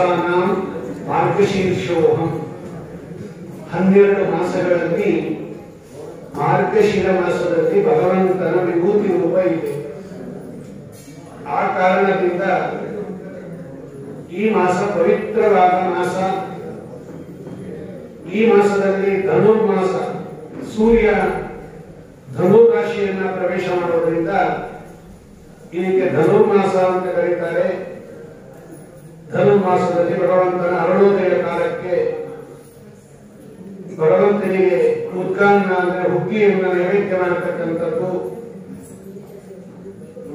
ಮಾಸಾನಾಂ ಮಾರ್ಗಶೀರ್ಷೋಹಂ. 12 ಮಾಸಗಳಲ್ಲಿ ಮಾರ್ಗಶಿರ ಮಾಸದಲ್ಲಿ ಭಗವಂತನ ವಿಭೂತಿ ರೂಪ ಇದೆ. ಆ ಕಾರಣದಿಂದ ಈ ಮಾಸ ಪವಿತ್ರವಾದ ಮಾಸ. ಈ ಮಾಸದಲ್ಲಿ ಧನುರ್ಮಾಸ, ಸೂರ್ಯ ಧನುರಾಶಿಯನ್ನ ಪ್ರವೇಶ ಮಾಡೋದ್ರಿಂದ ಇದಕ್ಕೆ ಧನುರ್ಮಾಸ ಅಂತ ಕರೀತಾರೆ. ಧನುರ್ಮಾಸದಲ್ಲಿ ಭಗವಂತನ ಅರುಣೋದಯ ಕಾಲಕ್ಕೆ ಭಗವಂತನಿಗೆ ಉದ್ಗಾನ ಅಂದ್ರೆ ಹುಗ್ಗಿಯನ್ನು ನೈವೇದ್ಯ ಮಾಡತಕ್ಕಂಥದ್ದು,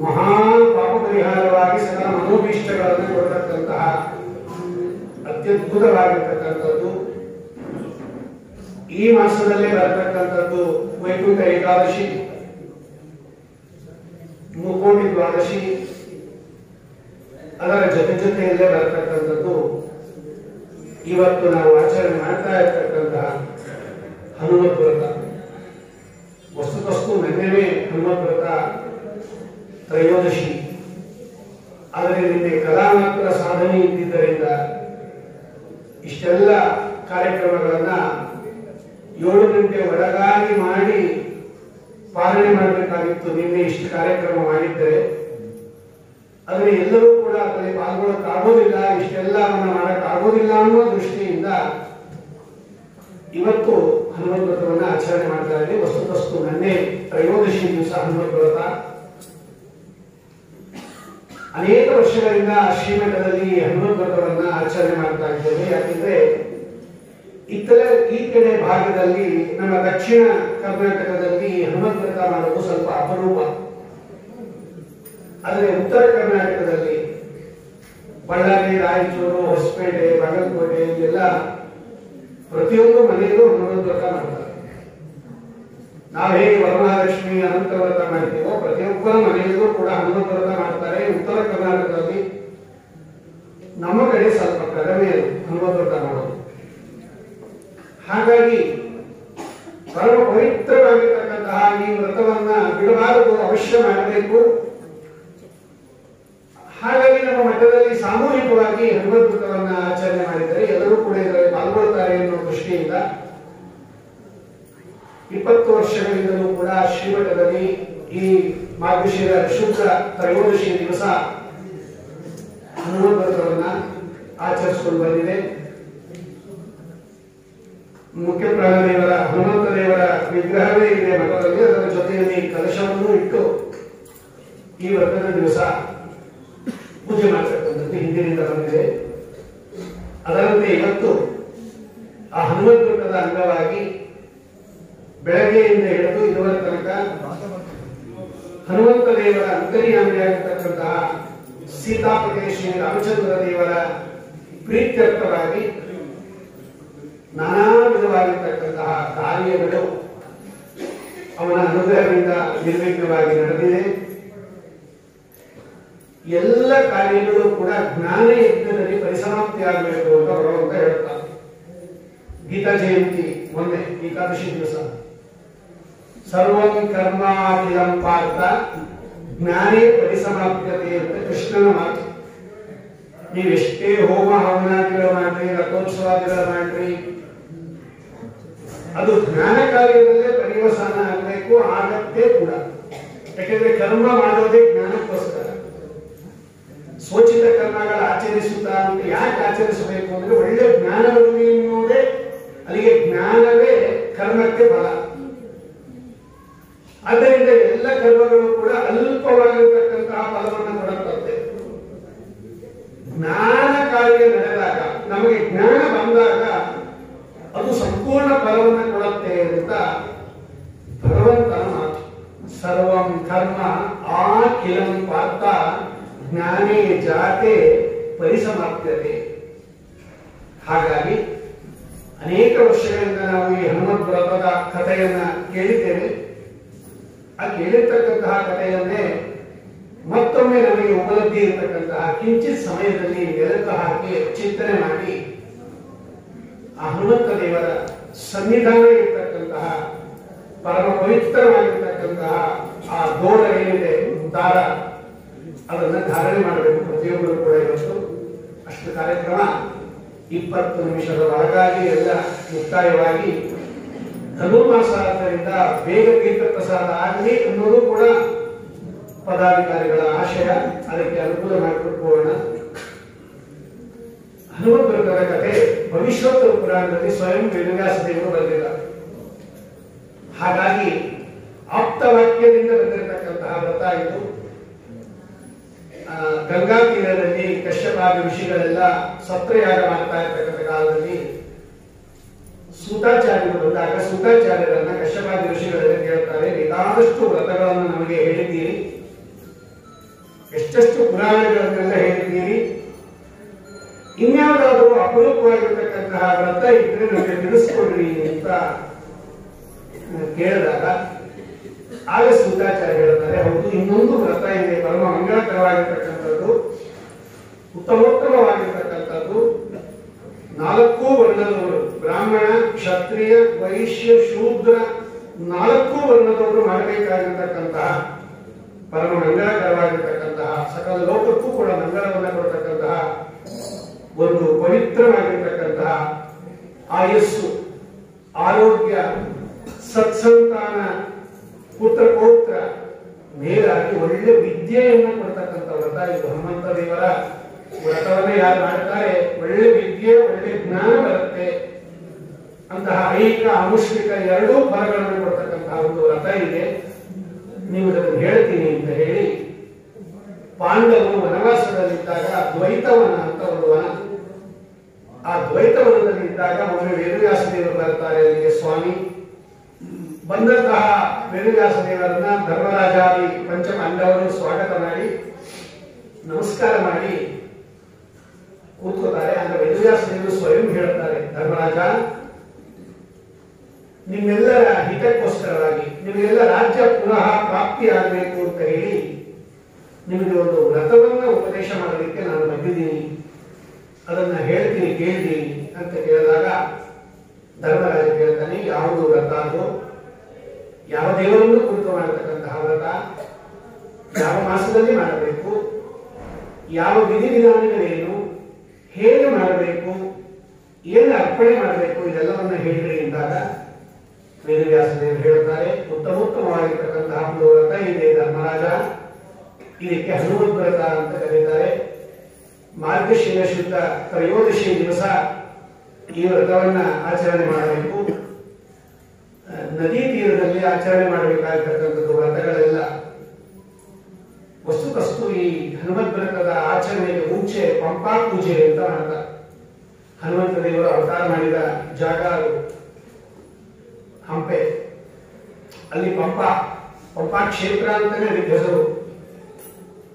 ಮಹಾ ಪಾಪ ಪರಿಹಾರವಾಗಿ ಸಕಲ ಮನೋಭೀಷ್ಟಗಳನ್ನು ಕೊಡತಕ್ಕಂತಹ ಅತ್ಯದ್ಭುತವಾಗಿರ್ತಕ್ಕಂಥದ್ದು. ಈ ಮಾಸದಲ್ಲೇ ಬರತಕ್ಕಂಥದ್ದು ವೈಕುಂಠ ಏಕಾದಶಿ, ಮುಕೋಟಿ ದ್ವಾದಶಿ, ಅದರ ಜೊತೆಯಲ್ಲೇ ಬರತಕ್ಕಂಥದ್ದು ಇವತ್ತು ನಾವು ಆಚರಣೆ ಮಾಡ್ತಾ ಇರ್ತಕ್ಕಂತಹ ಹನುಮತ್ ವ್ರತ. ವಸ್ತುತಸ್ತು ನಿನ್ನೆನೇ ಹನುಮತ್ ವ್ರತ ತ್ರಯೋದಶಿ, ಆದರೆ ನಿನ್ನೆ ಕಲಾಮಾತ್ರ ಸಾಧನೆ ಇದ್ದಿದ್ದರಿಂದ ಇಷ್ಟೆಲ್ಲ ಕಾರ್ಯಕ್ರಮಗಳನ್ನ 7 ಗಂಟೆ ಒಳಗಾಗಿ ಮಾಡಿ ಪಾಲನೆ ಮಾಡಬೇಕಾಗಿತ್ತು. ನಿನ್ನೆ ಇಷ್ಟು ಕಾರ್ಯಕ್ರಮ ಮಾಡಿದ್ದರೆ ಆದರೆ ಎಲ್ಲರೂ ಕೂಡ ಅದರಲ್ಲಿ ಪಾಲ್ಗೊಳ್ಳಕ್ಕಾಗೋದಿಲ್ಲ, ಇಷ್ಟೆಲ್ಲವನ್ನ ಮಾಡಕ್ಕಾಗೋದಿಲ್ಲ ಅನ್ನೋ ದೃಷ್ಟಿಯಿಂದ ಇವತ್ತು ಹನುಮತ್ ವ್ರತವನ್ನ ಆಚರಣೆ ಮಾಡ್ತಾ ಇದ್ದೀವಿ. ವಸ್ತುತಸ್ತು ನಿನ್ನೆ ತ್ರಯೋದಶಿ ದಿವಸ ಹನುಮತ್ ವ್ರತ. ಅನೇಕ ವರ್ಷಗಳಿಂದ ಶ್ರೀಮಠದಲ್ಲಿ ಹನುಮತ್ ವ್ರತವನ್ನ ಆಚರಣೆ ಮಾಡ್ತಾ ಇದ್ದೇವೆ. ಯಾಕೆಂದ್ರೆ ಈ ಕಡೆ ಭಾಗದಲ್ಲಿ ನಮ್ಮ ದಕ್ಷಿಣ ಕರ್ನಾಟಕದಲ್ಲಿ ಹನುಮತ್ ವ್ರತ ಮಾಡೋದು ಸ್ವಲ್ಪ ಅಪರೂಪ. ಆದರೆ ಉತ್ತರ ಕರ್ನಾಟಕದಲ್ಲಿ ಬಳ್ಳಾರಿ, ರಾಯಚೂರು, ಹೊಸಪೇಟೆ, ಬಾಗಲಕೋಟೆ ಎಲ್ಲ ಪ್ರತಿಯೊಂದು ಮನೆಯಲ್ಲೂ ಹನುಮತ್ ವ್ರತ ಮಾಡ್ತಾರೆ. ನಾವು ಹೇಗೆ ವರಮಹಾಲಕ್ಷ್ಮಿ ಅನಂತ ವ್ರತ ಮಾಡ್ತೀವೋ ಪ್ರತಿಯೊಬ್ಬರ ಮನೆಯಲ್ಲೂ ಕೂಡ ಹನುಮತ್ ವ್ರತ ಮಾಡ್ತಾರೆ. ಉತ್ತರ ಕರ್ನಾಟಕದಲ್ಲಿ ನಮ್ಮ ಕಡೆ ಸ್ವಲ್ಪ ಕಡಿಮೆ ಹನುಮತ್ ವ್ರತ ಮಾಡೋದು. ಹಾಗಾಗಿ ಪರಮ ಪವಿತ್ರವಾಗಿರ್ತಕ್ಕಂತಹ ಈ ವ್ರತವನ್ನ ಬಿಡಬಾರದು, ಅವಶ್ಯ ಮಾಡಬೇಕು. ಹಾಗಾಗಿ ನಮ್ಮ ಮಠದಲ್ಲಿ ಸಾಮೂಹಿಕವಾಗಿ ಹನುಮತ್ ವ್ರತವನ್ನ ಆಚರಣೆ ಮಾಡಿದರೆ ಎಲ್ಲರೂ ಕೂಡ ಇದರಲ್ಲಿ ಪಾಲ್ಗೊಳ್ತಾರೆ ಎನ್ನುವ ದೃಷ್ಟಿಯಿಂದ 20 ವರ್ಷಗಳಿಂದಲೂ ಕೂಡ ಶ್ರೀಮಠದಲ್ಲಿ ಈ ಮಾರ್ಗಶಿರ ಶುಕ್ಲ ತ್ರಯೋದಶಿ ದಿವಸ ಹನುಮತ್ ವ್ರತವನ್ನ ಆಚರಿಸಿಕೊಂಡು ಬಂದಿದೆ. ಮುಖ್ಯ ಪ್ರಾಣದೇವರ ಹನುಮಂತ ದೇವರ ವಿಗ್ರಹವೇ ಇದೆ ಮಠದಲ್ಲಿ. ಅದರ ಜೊತೆಯಲ್ಲಿ ಕಲಶವನ್ನು ಇಟ್ಟು ಈ ವ್ರತದ ದಿವಸ ಪೂಜೆ ಮಾಡತಕ್ಕಂಥದ್ದು ಹಿಂದಿನಿಂದ ಬಂದಿದೆ. ಅದರಂತೆ ಇವತ್ತು ಆ ಹನುಮತ್ ವ್ರತದ ಅಂಗವಾಗಿ ಬೆಳಗ್ಗೆಯಿಂದ ಹಿಡಿದು ಇದುವರ ತನಕ ಹನುಮಂತ ದೇವರ ಅಂತರ್ಯಾಮಿಯಾಗಿರ್ತಕ್ಕಂತಹ ಸೀತಾಪತಿ ಶ್ರೀ ರಾಮಚಂದ್ರ ದೇವರ ಪ್ರೀತ್ಯರ್ಥವಾಗಿ ನಾನಾ ವಿಧವಾಗಿರ್ತಕ್ಕಂತಹ ಕಾರ್ಯಗಳು ಅವನ ಅನುಗ್ರಹದಿಂದ ನಿರ್ವಿಘ್ನವಾಗಿ ನಡೆದಿದೆ. ಎಲ್ಲ ಕಾರ್ಯಗಳು ಕೂಡ ಜ್ಞಾನ ಯಜ್ಞದಲ್ಲಿ ಪರಿಸಮಾಪ್ತಿಯಾಗಬೇಕು ಅಂತ ಭಗವಂತ ಹೇಳ್ತಾರೆ. ಗೀತಾ ಜಯಂತಿ ಮೊನ್ನೆ ಏಕಾದಶಿ ದಿವಸ ಸರ್ವಂ ಕರ್ಮಾಖಿಲಂ ಪಾರ್ಥ ಜ್ಞಾನೇ ಪರಿಸಮಾಪ್ಯತೆ ಅಂತ ಕೃಷ್ಣನ ಮಾತು. ನೀವೆಷ್ಟೇ ಹೋಮ ಹವನಾದಿಗಳು ಮಾಡ್ರಿ, ರಥೋತ್ಸವಾದಿಗಳು ಮಾಡ್ರಿ, ಅದು ಜ್ಞಾನ ಕಾರ್ಯದಲ್ಲೇ ಪರಿವಸನ ಆಗಬೇಕು, ಆಗತ್ತೆ ಕೂಡ. ಯಾಕೆಂದ್ರೆ ಕರ್ಮ ಮಾಡೋದೇ ಜ್ಞಾನಕ್ಕೋಸ್ಕರ. ಸೋಚಿತ ಕರ್ಮಗಳ ಆಚರಿಸುತ್ತಾ ಅಂತ ಯಾಕೆ ಆಚರಿಸಬೇಕು ಅಂದ್ರೆ ಒಳ್ಳೆ ಜ್ಞಾನ ಬರಲಿ ಎನ್ನುವುದೇ. ಅಲ್ಲಿಗೆ ಜ್ಞಾನವೇ ಕರ್ಮಕ್ಕೆ ಫಲ. ಆದ್ದರಿಂದ ಎಲ್ಲ ಕರ್ಮಗಳು ಕೂಡ ಅಲ್ಪವಾಗಿರತಕ್ಕಂತಹ ಫಲವನ್ನು ಕೊಡುತ್ತದೆ. ಜ್ಞಾನ ಕಾರ್ಯ ನಡೆದಾಗ, ನಮಗೆ ಜ್ಞಾನ ಬಂದಾಗ ಅದು ಸಂಪೂರ್ಣ ಫಲವನ್ನು ಕೊಡುತ್ತೆ ಅಂತ ಭಗವಂತನ ಮಾತು. ಸರ್ವಂ ಕರ್ಮ ಆಖಿಲಂ ಪಾರ್ಥ ಜ್ಞಾನೇ ಜಾತೆ ಪರಿಸಮಾಪ್ಯತೆ. ಹಾಗಾಗಿ ಅನೇಕ ವರ್ಷಗಳಿಂದ ನಾವು ಈ ಹನುಮತ್ ವ್ರತದ ಕಥೆಯನ್ನ ಕೇಳಿದ್ದೇವೆ. ಆ ಕೇಳಿರ್ತಕ್ಕಂತಹ ಕಥೆಯನ್ನೇ ಮತ್ತೊಮ್ಮೆ ನಮಗೆ ಉಪಲಬ್ಧಿ ಇರತಕ್ಕಂತಹ ಕಿಂಚಿತ್ ಸಮಯದಲ್ಲಿ ಮೆಲುಕು ಹಾಕಿ ಚಿಂತನೆ ಮಾಡಿ ಆ ಹನುಮಂತ ದೇವರ ಸನ್ನಿಧಾನ ಇರತಕ್ಕಂತಹ ಪರಮ ಪವಿತ್ರವಾಗಿರ್ತಕ್ಕಂತಹ ಆ ದೋರ ಏನಿದೆ ದಾರ, ಅದನ್ನ ಧಾರಣೆ ಮಾಡಬೇಕು ಪ್ರತಿಯೊಬ್ಬರು ಕೂಡ. ಇವತ್ತು ಅಷ್ಟು ಕಾರ್ಯಕ್ರಮ 20 ನಿಮಿಷದ ಒಳಗಾಗಿ ಎಲ್ಲ ಮುಕ್ತಾಯವಾಗಿ ಧನುರ್ಮಾಸ ಆದ್ದರಿಂದ ಬೇಗ ತೀರ್ಥ ಪ್ರಸಾದ ಆಗಲಿ ಅನ್ನೋದು ಕೂಡ ಪದಾಧಿಕಾರಿಗಳ ಆಶಯ. ಅದಕ್ಕೆ ಅನುಕೂಲ ಮಾಡಿಕೊಟ್ಕೊಳ್ಳೋಣ. ಹನುಮಂತನ ಕಥೆ ಭವಿಷ್ಯೋತ್ತರ ಪುರಾಣದಲ್ಲಿ ಸ್ವಯಂ ವೇದವ್ಯಾಸ ದೇವರು ಬರೆದಿದ್ದಾರೆ. ಹಾಗಾಗಿ ಆಪ್ತವಾಕ್ಯದಿಂದ ಬಂದಿರತಕ್ಕಂತಹ ವ್ರತ ಇದು. ಗಂಗಾ ತೀರದಲ್ಲಿ ಕಶ್ಯಪಾದಿ ಋಷಿಗಳೆಲ್ಲ ಸತ್ರಯಾಗ ಮಾಡ್ತಾ ಇರ್ತಕ್ಕಂಥ ಕಾಲದಲ್ಲಿ ಸೂತಾಚಾರ್ಯರು ಬಂದಾಗ ಸೂತಾಚಾರ್ಯರನ್ನ ಕಶ್ಯಪಾದಿ ಋಷಿಗಳೆಲ್ಲ ಕೇಳ್ತಾರೆ, ಬೇಕಾದಷ್ಟು ವ್ರತಗಳನ್ನು ನಮಗೆ ಹೇಳಿದ್ದೀರಿ, ಎಷ್ಟೆಷ್ಟು ಪುರಾಣಗಳನ್ನೆಲ್ಲ ಹೇಳಿದ್ದೀರಿ, ಇನ್ಯಾವುದಾದರೂ ಅಪರೂಪವಾಗಿರ್ತಕ್ಕಂತಹ ವ್ರತ ಇದ್ರೆ ನಮಗೆ ತಿಳಿಸ್ಕೊಡ್ರಿ ಅಂತ ಕೇಳಿದಾಗ ಆಗ ಸೂತಾಚಾರ್ಯ ಹೇಳ್ತಾರೆ, ಹೌದು, ಇನ್ನೊಂದು ವ್ರತ ಇದೆ, ಪರಮ ಮಂಗಳಕರವಾಗಿರ್ತಕ್ಕಂಥದ್ದು, ಉತ್ತಮೋತ್ತಮವಾಗಿರ್ತಕ್ಕಂಥದ್ದು. 4 ವರ್ಣದವರು, ಬ್ರಾಹ್ಮಣ, ಕ್ಷತ್ರಿಯ, ವೈಶ್ಯ, ಶೂದ್ರ, 4 ವರ್ಣದವರು ಮಾಡಬೇಕಾಗಿರ್ತಕ್ಕಂತಹ ಪರಮ ಮಂಗಳಕರವಾಗಿರ್ತಕ್ಕಂತಹ ಸಕಲ ಲೋಕಕ್ಕೂ ಕೂಡ ಮಂಗಳವನ್ನು ಕೊಡತಕ್ಕಂತಹ ಒಂದು ಪವಿತ್ರವಾಗಿರ್ತಕ್ಕಂತಹ ಆಯಸ್ಸು, ಆರೋಗ್ಯ, ಸತ್ಸಂತಾನ, ಪುತ್ರ ಪೌತ್ರ, ಮೇಲಾಗಿ ಒಳ್ಳೆ ವಿದ್ಯೆಯನ್ನು ಕೊಡ್ತಕ್ಕಂಥ ವ್ರತ ಇದು. ಹನುಮಂತ ದೇವರ ವ್ರತವನ್ನ ಯಾರು ಮಾಡ್ತಾರೆ ಒಳ್ಳೆ ವಿದ್ಯೆ, ಒಳ್ಳೆ ಜ್ಞಾನ ಬರುತ್ತೆ. ಅಂತಹ ಐಕ ಅನುಷ್ಠಿಕ 2 ಫಲಗಳನ್ನು ಕೊಡ್ತಕ್ಕಂತಹ ಒಂದು ವ್ರತ ಇದೆ. ನೀವು ಇದನ್ನು ಹೇಳ್ತೀನಿ ಅಂತ ಹೇಳಿ ಪಾಂಡವರು ವನವಾಸದಲ್ಲಿದ್ದಾಗ ದ್ವೈತವನ ಅಂತ ಒಂದು ವನ, ಆ ದ್ವೈತವನದಲ್ಲಿದ್ದಾಗ ಒಮ್ಮೆ ವೇದವ್ಯಾಸ ದೇವರು ಬರ್ತಾರೆ ಅಲ್ಲಿಗೆ. ಸ್ವಾಮಿ ಬಂದಂತಹ ವೇದವ್ಯಾಸ ದೇವರನ್ನ ಧರ್ಮರಾಜಾದಿ ಪಂಚಪಾಂಡವರು ಸ್ವಾಗತ ಮಾಡಿ ನಮಸ್ಕಾರ ಮಾಡಿ ಕೂತ್ಕೋತಾರೆ. ಆಗ ವೇದವ್ಯಾಸ ದೇವರು ಸ್ವಯಂ ಹೇಳ್ತಾರೆ, ಧರ್ಮರಾಜ, ನಿಮ್ಮೆಲ್ಲರ ಹಿತಕ್ಕೋಸ್ಕರವಾಗಿ ನಿಮಗೆಲ್ಲ ರಾಜ್ಯ ಪುನಃ ಪ್ರಾಪ್ತಿಯಾಗಬೇಕು ಅಂತ ಹೇಳಿ ನಿಮಗೆ ಒಂದು ವ್ರತವನ್ನ ಉಪದೇಶ ಮಾಡಲಿಕ್ಕೆ ನಾನು ಬಂದಿದ್ದೀನಿ, ಅದನ್ನ ಹೇಳ್ತೀನಿ ಕೇಳ್ತೀನಿ ಅಂತ ಕೇಳಿದಾಗ ಧರ್ಮರಾಜ ಕೇಳ್ತಾನೆ, ಯಾವುದು ವ್ರತ ಅದು, ಯಾವ ದೇವರನ್ನು ಕುರಿತು ಮಾಡತಕ್ಕಂತಹ ವ್ರತ, ಯಾವ ಮಾಸದಲ್ಲಿ ಮಾಡಬೇಕು, ಯಾವ ವಿಧಿವಿಧಾನಗಳೇನು, ಹೇಗೆ ಮಾಡಬೇಕು, ಏನು ಅರ್ಪಣೆ ಮಾಡಬೇಕು, ಇದೆಲ್ಲವನ್ನ ಹೇಳ್ರಿ ಎಂದಾಗ ವೇದವ್ಯಾಸ ದೇವರು ಹೇಳ್ತಾರೆ, ಉತ್ತಮೋತ್ತಮವಾಗಿರ್ತಕ್ಕಂತಹ ಒಂದು ವ್ರತ ಇದೆ ಧರ್ಮರಾಜ, ಇದಕ್ಕೆ ಹನುಮದ್ ವ್ರತ ಅಂತ ಕರೀತಾರೆ. ಮಾರ್ಗಶಿರ ಶುದ್ಧ ತ್ರಯೋದಶಿ ದಿವಸ ಈ ವ್ರತವನ್ನ ಆಚರಣೆ ಮಾಡಬೇಕು. ನದಿ ತೀರದಲ್ಲಿ ಆಚರಣೆ ಮಾಡಬೇಕಾಗಿರ್ತಕ್ಕಂಥದ್ದು ವ್ರತಗಳೆಲ್ಲ. ವಸ್ತುತಸ್ತು ಈ ಹನುಮದ್ ವ್ರತದ ಆಚರಣೆಗೆ ಮುಂಚೆ ಪಂಪಾ ಪೂಜೆ ಅಂತ ಮಾಡ್ತಾರೆ. ಹನುಮಂತ ದೇವರು ಅವತಾರ ಮಾಡಿದ ಜಾಗ ಅದು ಹಂಪೆ. ಅಲ್ಲಿ ಪಂಪಾ ಕ್ಷೇತ್ರ ಅಂತಾನೆ ಅದಕ್ಕೆ ಹೆಸರು.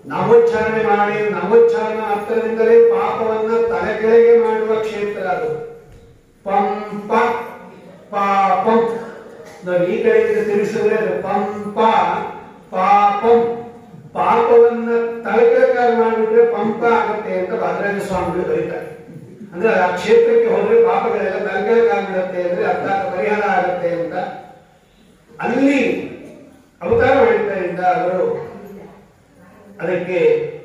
ನಾಮೋಚ್ಚಾರಣೆ ಮಾಡಿ ನಾಮೋಚ್ಚಾರಣ ಮಾತ್ರದಿಂದಲೇ ಪಾಪವನ್ನ ತಲೆಕೆಳಗೆ ಮಾಡುವ ಕ್ಷೇತ್ರ ಅದು. ಪಂಪ ಪಾಪಂ, ನಾವು ಈ ಕಡೆಯಿಂದ ತಿಳಿಸಿದ್ರೆ ಅದು ಪಂಪ ಪಾಪಂ, ಪಾಪವನ್ನ ತಲೆಕೆಳಗಾಗಿ ಮಾಡಿಬಿಟ್ರೆ ಪಂಪ ಆಗುತ್ತೆ ಅಂತ ಭದ್ರಾಜ ಸ್ವಾಮಿಗಳು ಬರೀತಾರೆ. ಅಂದ್ರೆ ಆ ಕ್ಷೇತ್ರಕ್ಕೆ ಹೋದ್ರೆ ಪಾಪಗಳೆಲ್ಲ ತಲೆಕೆಳಗಾಗ್ಬಿಡುತ್ತೆ ಅಂದ್ರೆ ಅರ್ಥಾತ್ ಪರಿಹಾರ ಆಗುತ್ತೆ ಅಂತ. ಅಲ್ಲಿ ಅವತಾರ ಮಾಡಿದ್ದರಿಂದ ಅವರು ಅದಕ್ಕೆ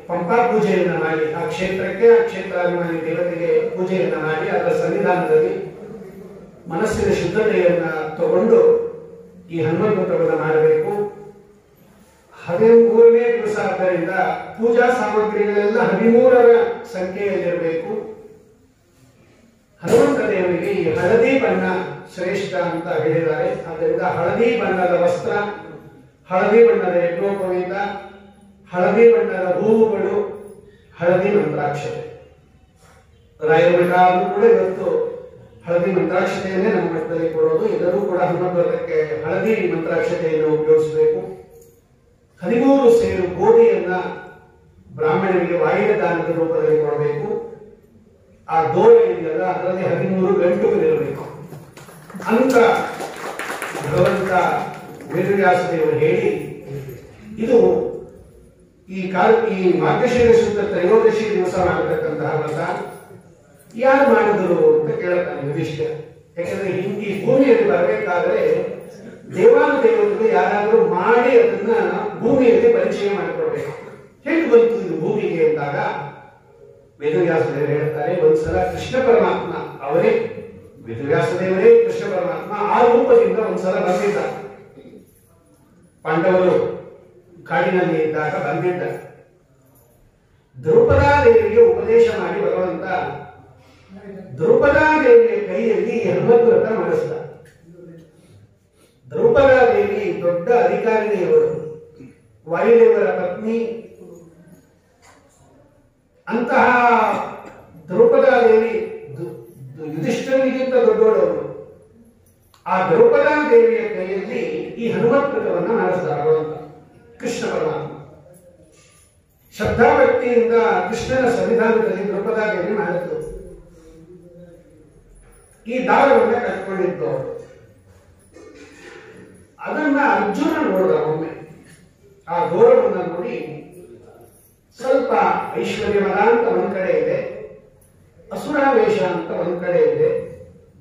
ಪಂಪಾ ಪೂಜೆಯನ್ನ ಮಾಡಿ, ಆ ಕ್ಷೇತ್ರಕ್ಕೆ ಆ ಕ್ಷೇತ್ರಾಭಿಮಾನಿ ದೇವತೆಗೆ ಪೂಜೆಯನ್ನ ಮಾಡಿ ಅದರ ಸನ್ನಿಧಾನದಲ್ಲಿ ಮನಸ್ಸಿನ ಶುದ್ಧತೆಯನ್ನ ತಗೊಂಡು ಈ ಹನುಮಂತ ವ್ರತವನ್ನು ಮಾಡಬೇಕು. 13ನೇ ದಿವಸ ಆದ್ದರಿಂದ ಪೂಜಾ ಸಾಮಗ್ರಿಗಳೆಲ್ಲ 13ರ ಸಂಖ್ಯೆಯಲ್ಲಿರಬೇಕು. ಹನುಮಂತ ದೇವರಿಗೆ ಈ ಹಳದಿ ಬಣ್ಣ ಶ್ರೇಷ್ಠ ಅಂತ ಹೇಳಿದ್ದಾರೆ. ಆದ್ದರಿಂದ ಹಳದಿ ಬಣ್ಣದ ವಸ್ತ್ರ, ಹಳದಿ ಬಣ್ಣದ ಯಜ್ಞೋಪವೀತ, ಹಳದಿ ಬಣ್ಣದ ಹೂವುಗಳು, ಹಳದಿ ಮಂತ್ರಾಕ್ಷತೆ. ರಾಯರ ಮಠ ಆದ್ರೂ ಕೂಡ ಇವತ್ತು ಹಳದಿ ಮಂತ್ರಾಕ್ಷತೆಯನ್ನೇ ನಮ್ಮ ಮಠದಲ್ಲಿ ಕೊಡೋದು. ಎಲ್ಲರೂ ಕೂಡ ಹನುಮಂತ ವ್ರತಕ್ಕೆ ಹಳದಿ ಮಂತ್ರಾಕ್ಷತೆಯನ್ನು ಉಪಯೋಗಿಸಬೇಕು. 13 ಸೇರು ಗೋಧಿಯನ್ನ ಬ್ರಾಹ್ಮಣರಿಗೆ ವಾಯಿದ ದಾನದ ರೂಪದಲ್ಲಿ ಕೊಡಬೇಕು. ಆ ದೋರೆ ಇದೆಯಲ್ಲ ಅದರಲ್ಲಿ 13 ಗಂಟುಗಳಿರಬೇಕು ಅಂತ ಭಗವಂತ ವೇದವ್ಯಾಸ ದೇವರು ಹೇಳಿ, ಇದು ಈ ಮಾರ್ಗಶಿರ ಶುದ್ಧ ತ್ರಯೋದಶಿ ದಿವಸ ಮಾಡತಕ್ಕಂತಹ ವ್ರತ ಯಾರು ಮಾಡಿದ್ರು ಅಂತ ಕೇಳ್ತಾನೆ ಯುಧಿಷ್ಠಿರ. ಯಾಕಂದ್ರೆ ಈ ಭೂಮಿಯಲ್ಲಿ ಬರಬೇಕಾದ್ರೆ ದೇವಾನುದೇವತೆಗಳು ಯಾರಾದ್ರೂ ಮಾಡಿ ಅದನ್ನ ಭೂಮಿಯಲ್ಲಿ ಪರಿಚಯ ಮಾಡಿಕೊಡ್ಬೇಕು. ಹೇಗೆ ಬಂತು ಇದು ಭೂಮಿಗೆ ಅಂದಾಗ ವೇದವ್ಯಾಸದೇವರು ಹೇಳ್ತಾರೆ, ಒಂದ್ಸಲ ಕೃಷ್ಣ ಪರಮಾತ್ಮ ಅವರೇ, ವೇದವ್ಯಾಸದೇವರೇ ಕೃಷ್ಣ ಪರಮಾತ್ಮ ಆ ರೂಪದಿಂದ ಒಂದ್ಸಲ ಬಂದಿದ್ದ. ಪಾಂಡವರು ಕಾಡಿನಲ್ಲಿ ಇದ್ದಾಗ ಬಂದಿದ್ದ. ದ್ರೌಪದಾದೇವಿಗೆ ಉಪದೇಶ ಮಾಡಿ ಭಗವಂತ ದ್ರೌಪದಾದೇವಿಯ ಕೈಯಲ್ಲಿ ಹನುಮದ್ವ್ರತ ಮಾಡಿಸಿದ. ದ್ರೌಪದಾದೇವಿ ದೊಡ್ಡ ಅಧಿಕಾರಿಣಿಯವರು, ವಾಯುದೇವರ ಪತ್ನಿ. ಅಂತಹ ದ್ರೌಪದಾದೇವಿ ಯುಧಿಷ್ಠಿರನಿಗಿಂತ ದೊಡ್ಡವಳವರು. ಆ ದ್ರೌಪದಾದೇವಿಯ ಕೈಯಲ್ಲಿ ಈ ಹನುಮದ್ವ್ರತವನ್ನು ಮಾಡಿಸಿದ ಭಗವಂತ ಕೃಷ್ಣ ಪರಮಾತ್ಮ. ಶ್ರದ್ಧಾಭಕ್ತಿಯಿಂದ ಕೃಷ್ಣನ ಸಂವಿಧಾನದಲ್ಲಿ ದ್ರೌಪದಾದೇವಿ ಮಾಡಿದ್ರು. ಈ ದಾರವನ್ನ ಕಟ್ಕೊಂಡಿದ್ದು ಅವರು. ಅದನ್ನ ಅರ್ಜುನ ನೋಡಿದ ಒಮ್ಮೆ. ಆ ಗೌರವನ್ನ ನೋಡಿ ಸ್ವಲ್ಪ ಐಶ್ವರ್ಯವದ ಅಂತ ಒಂದ್ ಕಡೆ ಇದೆ, ಅಸುರಾವೇಶ ಅಂತ ಒಂದ್ ಕಡೆ ಇದೆ.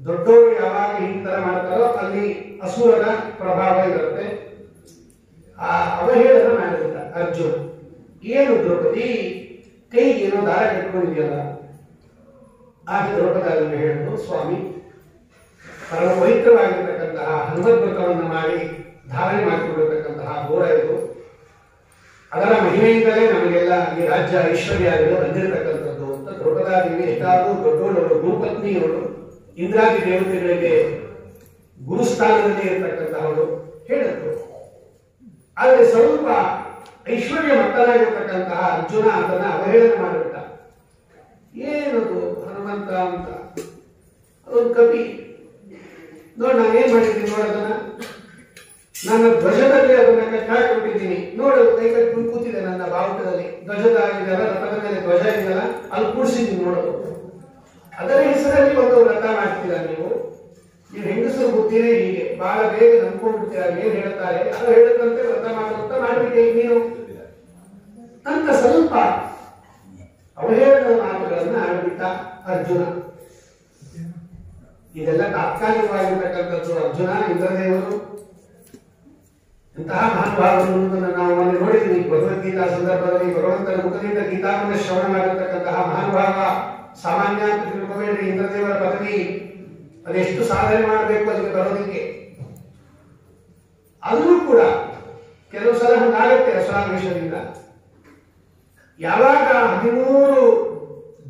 ದೊಡ್ಡವರು ಯಾವಾಗ ಈ ತರ ಮಾಡ್ತಾರೋ ಅಲ್ಲಿ ಅಸುರನ ಪ್ರಭಾವ ಇರುತ್ತೆ. ಆ ಅವಹೇಳನ ಮಾಡಿದ ಅರ್ಜುನ. ಏನು ದ್ರೌಪದಿ ಕೈಗೆ ಏನೋ ದಾರ ಕಟ್ಕೊಂಡಿದೆಯಲ್ಲ. ಆಗ ದ್ರೌಪದಿ ಹೇಳಿದ್ರು, ಸ್ವಾಮಿ ಪರಮ ಪವಿತ್ರವಾಗಿರ್ತಕ್ಕಂತಹ ಹನುಮದ್ವ್ರತವನ್ನು ಮಾಡಿ ಧಾರಣೆ ಮಾಡಿಕೊಂಡಿರ್ತಕ್ಕಂತಹ ಘೋರ ಇದು. ಅದರ ಮಹಿಮೆಯಿಂದಲೇ ನಮಗೆಲ್ಲ ಈ ರಾಜ್ಯ ಐಶ್ವರ್ಯ ಬಂದಿರತಕ್ಕಂಥದ್ದು ಅಂತ ದ್ರೌಪದಾದೇವಿ ಎಷ್ಟಾದರೂ ದೊಡ್ಡೋಳವರು, ಗುರುಪತ್ನಿಯವರು, ಇಂದ್ರಾದಿ ದೇವತೆಗಳಿಗೆ ಗುರುಸ್ಥಾನದಲ್ಲಿ ಇರತಕ್ಕಂತಹವರು ಹೇಳಿದ್ರು. ಆದರೆ ಸ್ವಲ್ಪ ಐಶ್ವರ್ಯ ಮತ್ತನಾಗಿರ್ತಕ್ಕಂತಹ ಅರ್ಜುನ ಅದನ್ನ ಅವಹೇಳನ ಮಾಡಿಬಿಟ್ಟ. ಏನದು ಹನುಮಂತ ಅಂತ, ಅದೊಂದು ಕಪಿ. ನೋಡ್ ನಾನೇನ್ ಮಾಡಿದ್ದೀನಿ ನೋಡೋದನ್ನ, ನನ್ನ ಧ್ವಜದಲ್ಲಿ ಅದನ್ನ ಕಟ್ಟಾಕೊಂಡಿದ್ದೀನಿ ನೋಡು, ಕೈ ಕಟ್ಕೊಂಡು ಕೂತಿದೆ ನನ್ನ ಬಾವುಟದಲ್ಲಿ. ಧ್ವಜದ ಇದೆಲ್ಲ ರಥದ ಮೇಲೆ ಧ್ವಜ ಇದೆಯಲ್ಲ ಅಲ್ಲಿ ಕೂಡಿಸಿದ್ದೀನಿ ನೋಡೋದು. ಅದರ ಹೆಸರಲ್ಲಿ ಒಂದು ವ್ರತ ಮಾಡ್ತೀರಾ ನೀವು ಹೆಂಗಸರು ಬುದ್ಧಿನೇ ಹೀಗೆ, ಬಹಳ ಬೇಗ ನಂಬ್ಕೊಂಡ್ಬಿಡ್ತೀರ. ಏನ್ ಹೇಳ್ತಾರೆ ಅದು ಹೇಳದಂತೆ ವ್ರತ ಮಾಡುವಂತ ಮಾಡ್ಬಿಟ್ಟೆ ನೀನು ಅಂತ ಸ್ವಲ್ಪ ಅವಹೇಳನ ಮಾತುಗಳನ್ನ ಆಡ್ಬಿಟ್ಟ ಅರ್ಜುನ. ಇದೆಲ್ಲ ತಾತ್ಕಾಲಿಕವಾಗಿರ್ತಕ್ಕಂಥದ್ದು. ಅರ್ಜುನ ಇಂದ್ರದೇವರು ಇಂತಹ ಮಹಾನುಭಾವವನ್ನು ನಾವು ಮೊನ್ನೆ ನೋಡಿದ್ವಿ. ಭಗವದ್ಗೀತಾ ಸಂದರ್ಭದಲ್ಲಿ ಭಗವಂತನ ಮುಖದಿಂದ ಗೀತಾವನ್ನು ಶ್ರವಣ ಮಾಡಿರ್ತಕ್ಕಂತಹ ಮಹಾನುಭಾವ ಸಾಮಾನ್ಯ ಅಂತ ತಿಳ್ಕೋಬೇಡ್ರಿ. ಇಂದ್ರದೇವರ ಪದವಿ ಅದೆಷ್ಟು ಸಾಧನೆ ಮಾಡಬೇಕು ಅದಕ್ಕೆ ಬರೋದಕ್ಕೆ. ಆದರೂ ಕೂಡ ಕೆಲವು ಸಲ ಹಂಗಾಗತ್ತೆ ಅಸುರಾವೇಶದಿಂದ. ಯಾವಾಗ 13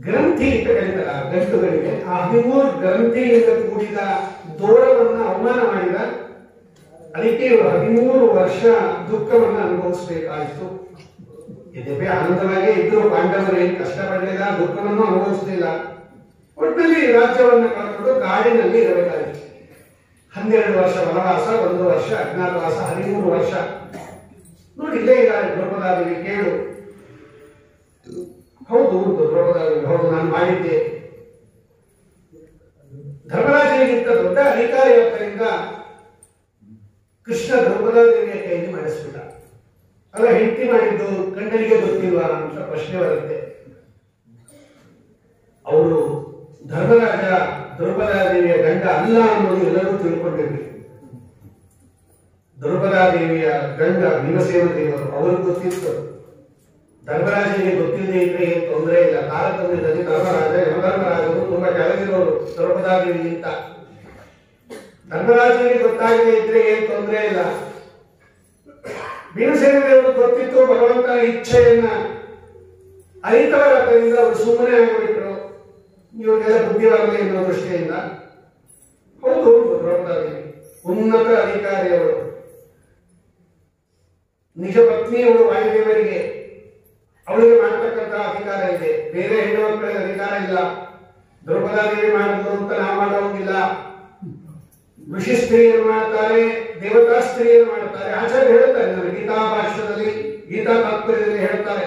ಗ್ರಂಥಿ ಅಂತ ಕರೀತಾರ ಗಂಟುಗಳಿಗೆ, ಆ 13 ಗ್ರಂಥಿಯಿಂದ ಕೂಡಿದ ದೋರವನ್ನ ಅವಮಾನ ಮಾಡಿದ. ಅದಕ್ಕೆ ಇವರು 13 ವರ್ಷ ದುಃಖವನ್ನು ಅನುಭವಿಸಬೇಕಾಯಿತು. ಯದ್ಯಪಿ ಆನಂದವಾಗೇ ಇದ್ರು ಪಾಂಡವರು, ಏನು ಕಷ್ಟಪಡಲಿಲ್ಲ, ದುಃಖವನ್ನು ಅನುಭವಿಸಲಿಲ್ಲ. ಒಟ್ಟಿನಲ್ಲಿ ರಾಜ್ಯವನ್ನು ಕಳೆದುಕೊಂಡು ಕಾಡಿನಲ್ಲಿ ಇರಬೇಕಾಗಿತ್ತು. 12 ವರ್ಷ ವನವಾಸ, 1 ವರ್ಷ ಅಜ್ಞಾತವಾಸ, 13 ವರ್ಷ. ನೋಡಿ ಇಲ್ಲೇ ಇದ್ದಾರೆ ದ್ರೌಪದಾದೇವಿ. ಕೇಳು, ಹೌದು ದ್ರೌಪದಾದೇವಿ, ಹೌದು ನಾನು ಮಾಡಿದ್ದೆ. ಧರ್ಮರಾಜನಿಗಿಂತ ದೊಡ್ಡ ಅಧಿಕಾರಿಯಾದ್ದರಿಂದ ಕೃಷ್ಣ ದ್ರೌಪದಾದೇವಿಯ ಕೈಯಲ್ಲಿ ಮಾಡಿಸ್ಬಿಟ್ಟ. ಅಲ್ಲ ಹೆಂಡತಿ ಮಾಡಿದ್ದು ಗಂಡನಿಗೆ ಗೊತ್ತಿಲ್ವಾ ಅಂತ ಪ್ರಶ್ನೆ ಬರುತ್ತೆ. ಅವರು ಧರ್ಮರಾಜ ದ್ರೌಪದಾದೇವಿಯ ಗಂಡ ಅಲ್ಲ ಅನ್ನೋದು ಎಲ್ಲರೂ ತಿಳ್ಕೊಂಡಿರ್ಬೇಕು. ದ್ರೌಪದಾದೇವಿಯ ಗಂಡ ಭೀಮಸೇನ ದೇವರು, ಅವ್ರಿಗೆ ಗೊತ್ತಿತ್ತು. ಧರ್ಮರಾಜನಿಗೆ ಗೊತ್ತಿಲ್ಲದೆ ಇದ್ರೆ ಏನು ತೊಂದರೆ ಇಲ್ಲ. ತಾರತಮ್ಯದಲ್ಲಿ ಯಮಧರ್ಮರಾಜರು ತುಂಬಾ ಕೆಳಗಿರೋರು ದ್ರೌಪದಾದೇವಿಗಿಂತ. ಧರ್ಮರಾಜನಿಗೆ ಗೊತ್ತಾಗದೇ ಇದ್ರೆ ಏನು ತೊಂದರೆ ಇಲ್ಲ. ಭೀಮಸೇನ ದೇವರು ಗೊತ್ತಿತ್ತು ಭಗವಂತನ ಇಚ್ಛೆಯನ್ನ ಅರಿತವರಾದ್ದರಿಂದ ಅವರು ಸುಮ್ಮನೆ ಆಗಿಬಿಟ್ರು. ಇವರಿಗೆಲ್ಲ ಬುದ್ಧಿ ಬರಲಿ ಅನ್ನೋ ದೃಷ್ಟಿಯಿಂದ. ಹೌದು ದ್ರೌಪದಾದೇವಿ ಉನ್ನತ ಅಧಿಕಾರಿಯವರು, ನಿಜ ಪತ್ನಿಯವರು ವಾಯುದೇವರಿಗೆ, ಅವಳಿಗೆ ಮಾಡತಕ್ಕಂತಹ ಅಧಿಕಾರ ಇದೆ. ಬೇರೆ ಹೆಣ್ಣು ಮಕ್ಕಳಿಗೆ ಅಧಿಕಾರ ಇಲ್ಲ. ದ್ರೌಪದಾದೇವಿ ಮಾಡಿದ್ರು ಅಂತ ನಾವು ಮಾಡೋಂಗಿಲ್ಲ. ಋಷಿ ಸ್ತ್ರೀಯರು ಮಾಡ್ತಾರೆ, ದೇವತಾ ಸ್ತ್ರೀಯರು ಮಾಡ್ತಾರೆ. ಆಚಾರ್ಯ ಹೇಳ್ತಾರೆ, ನಾನು ಗೀತಾ ಭಾಷ್ಯದಲ್ಲಿ ಗೀತಾ ತಾತ್ಪರ್ಯದಲ್ಲಿ ಹೇಳ್ತಾರೆ,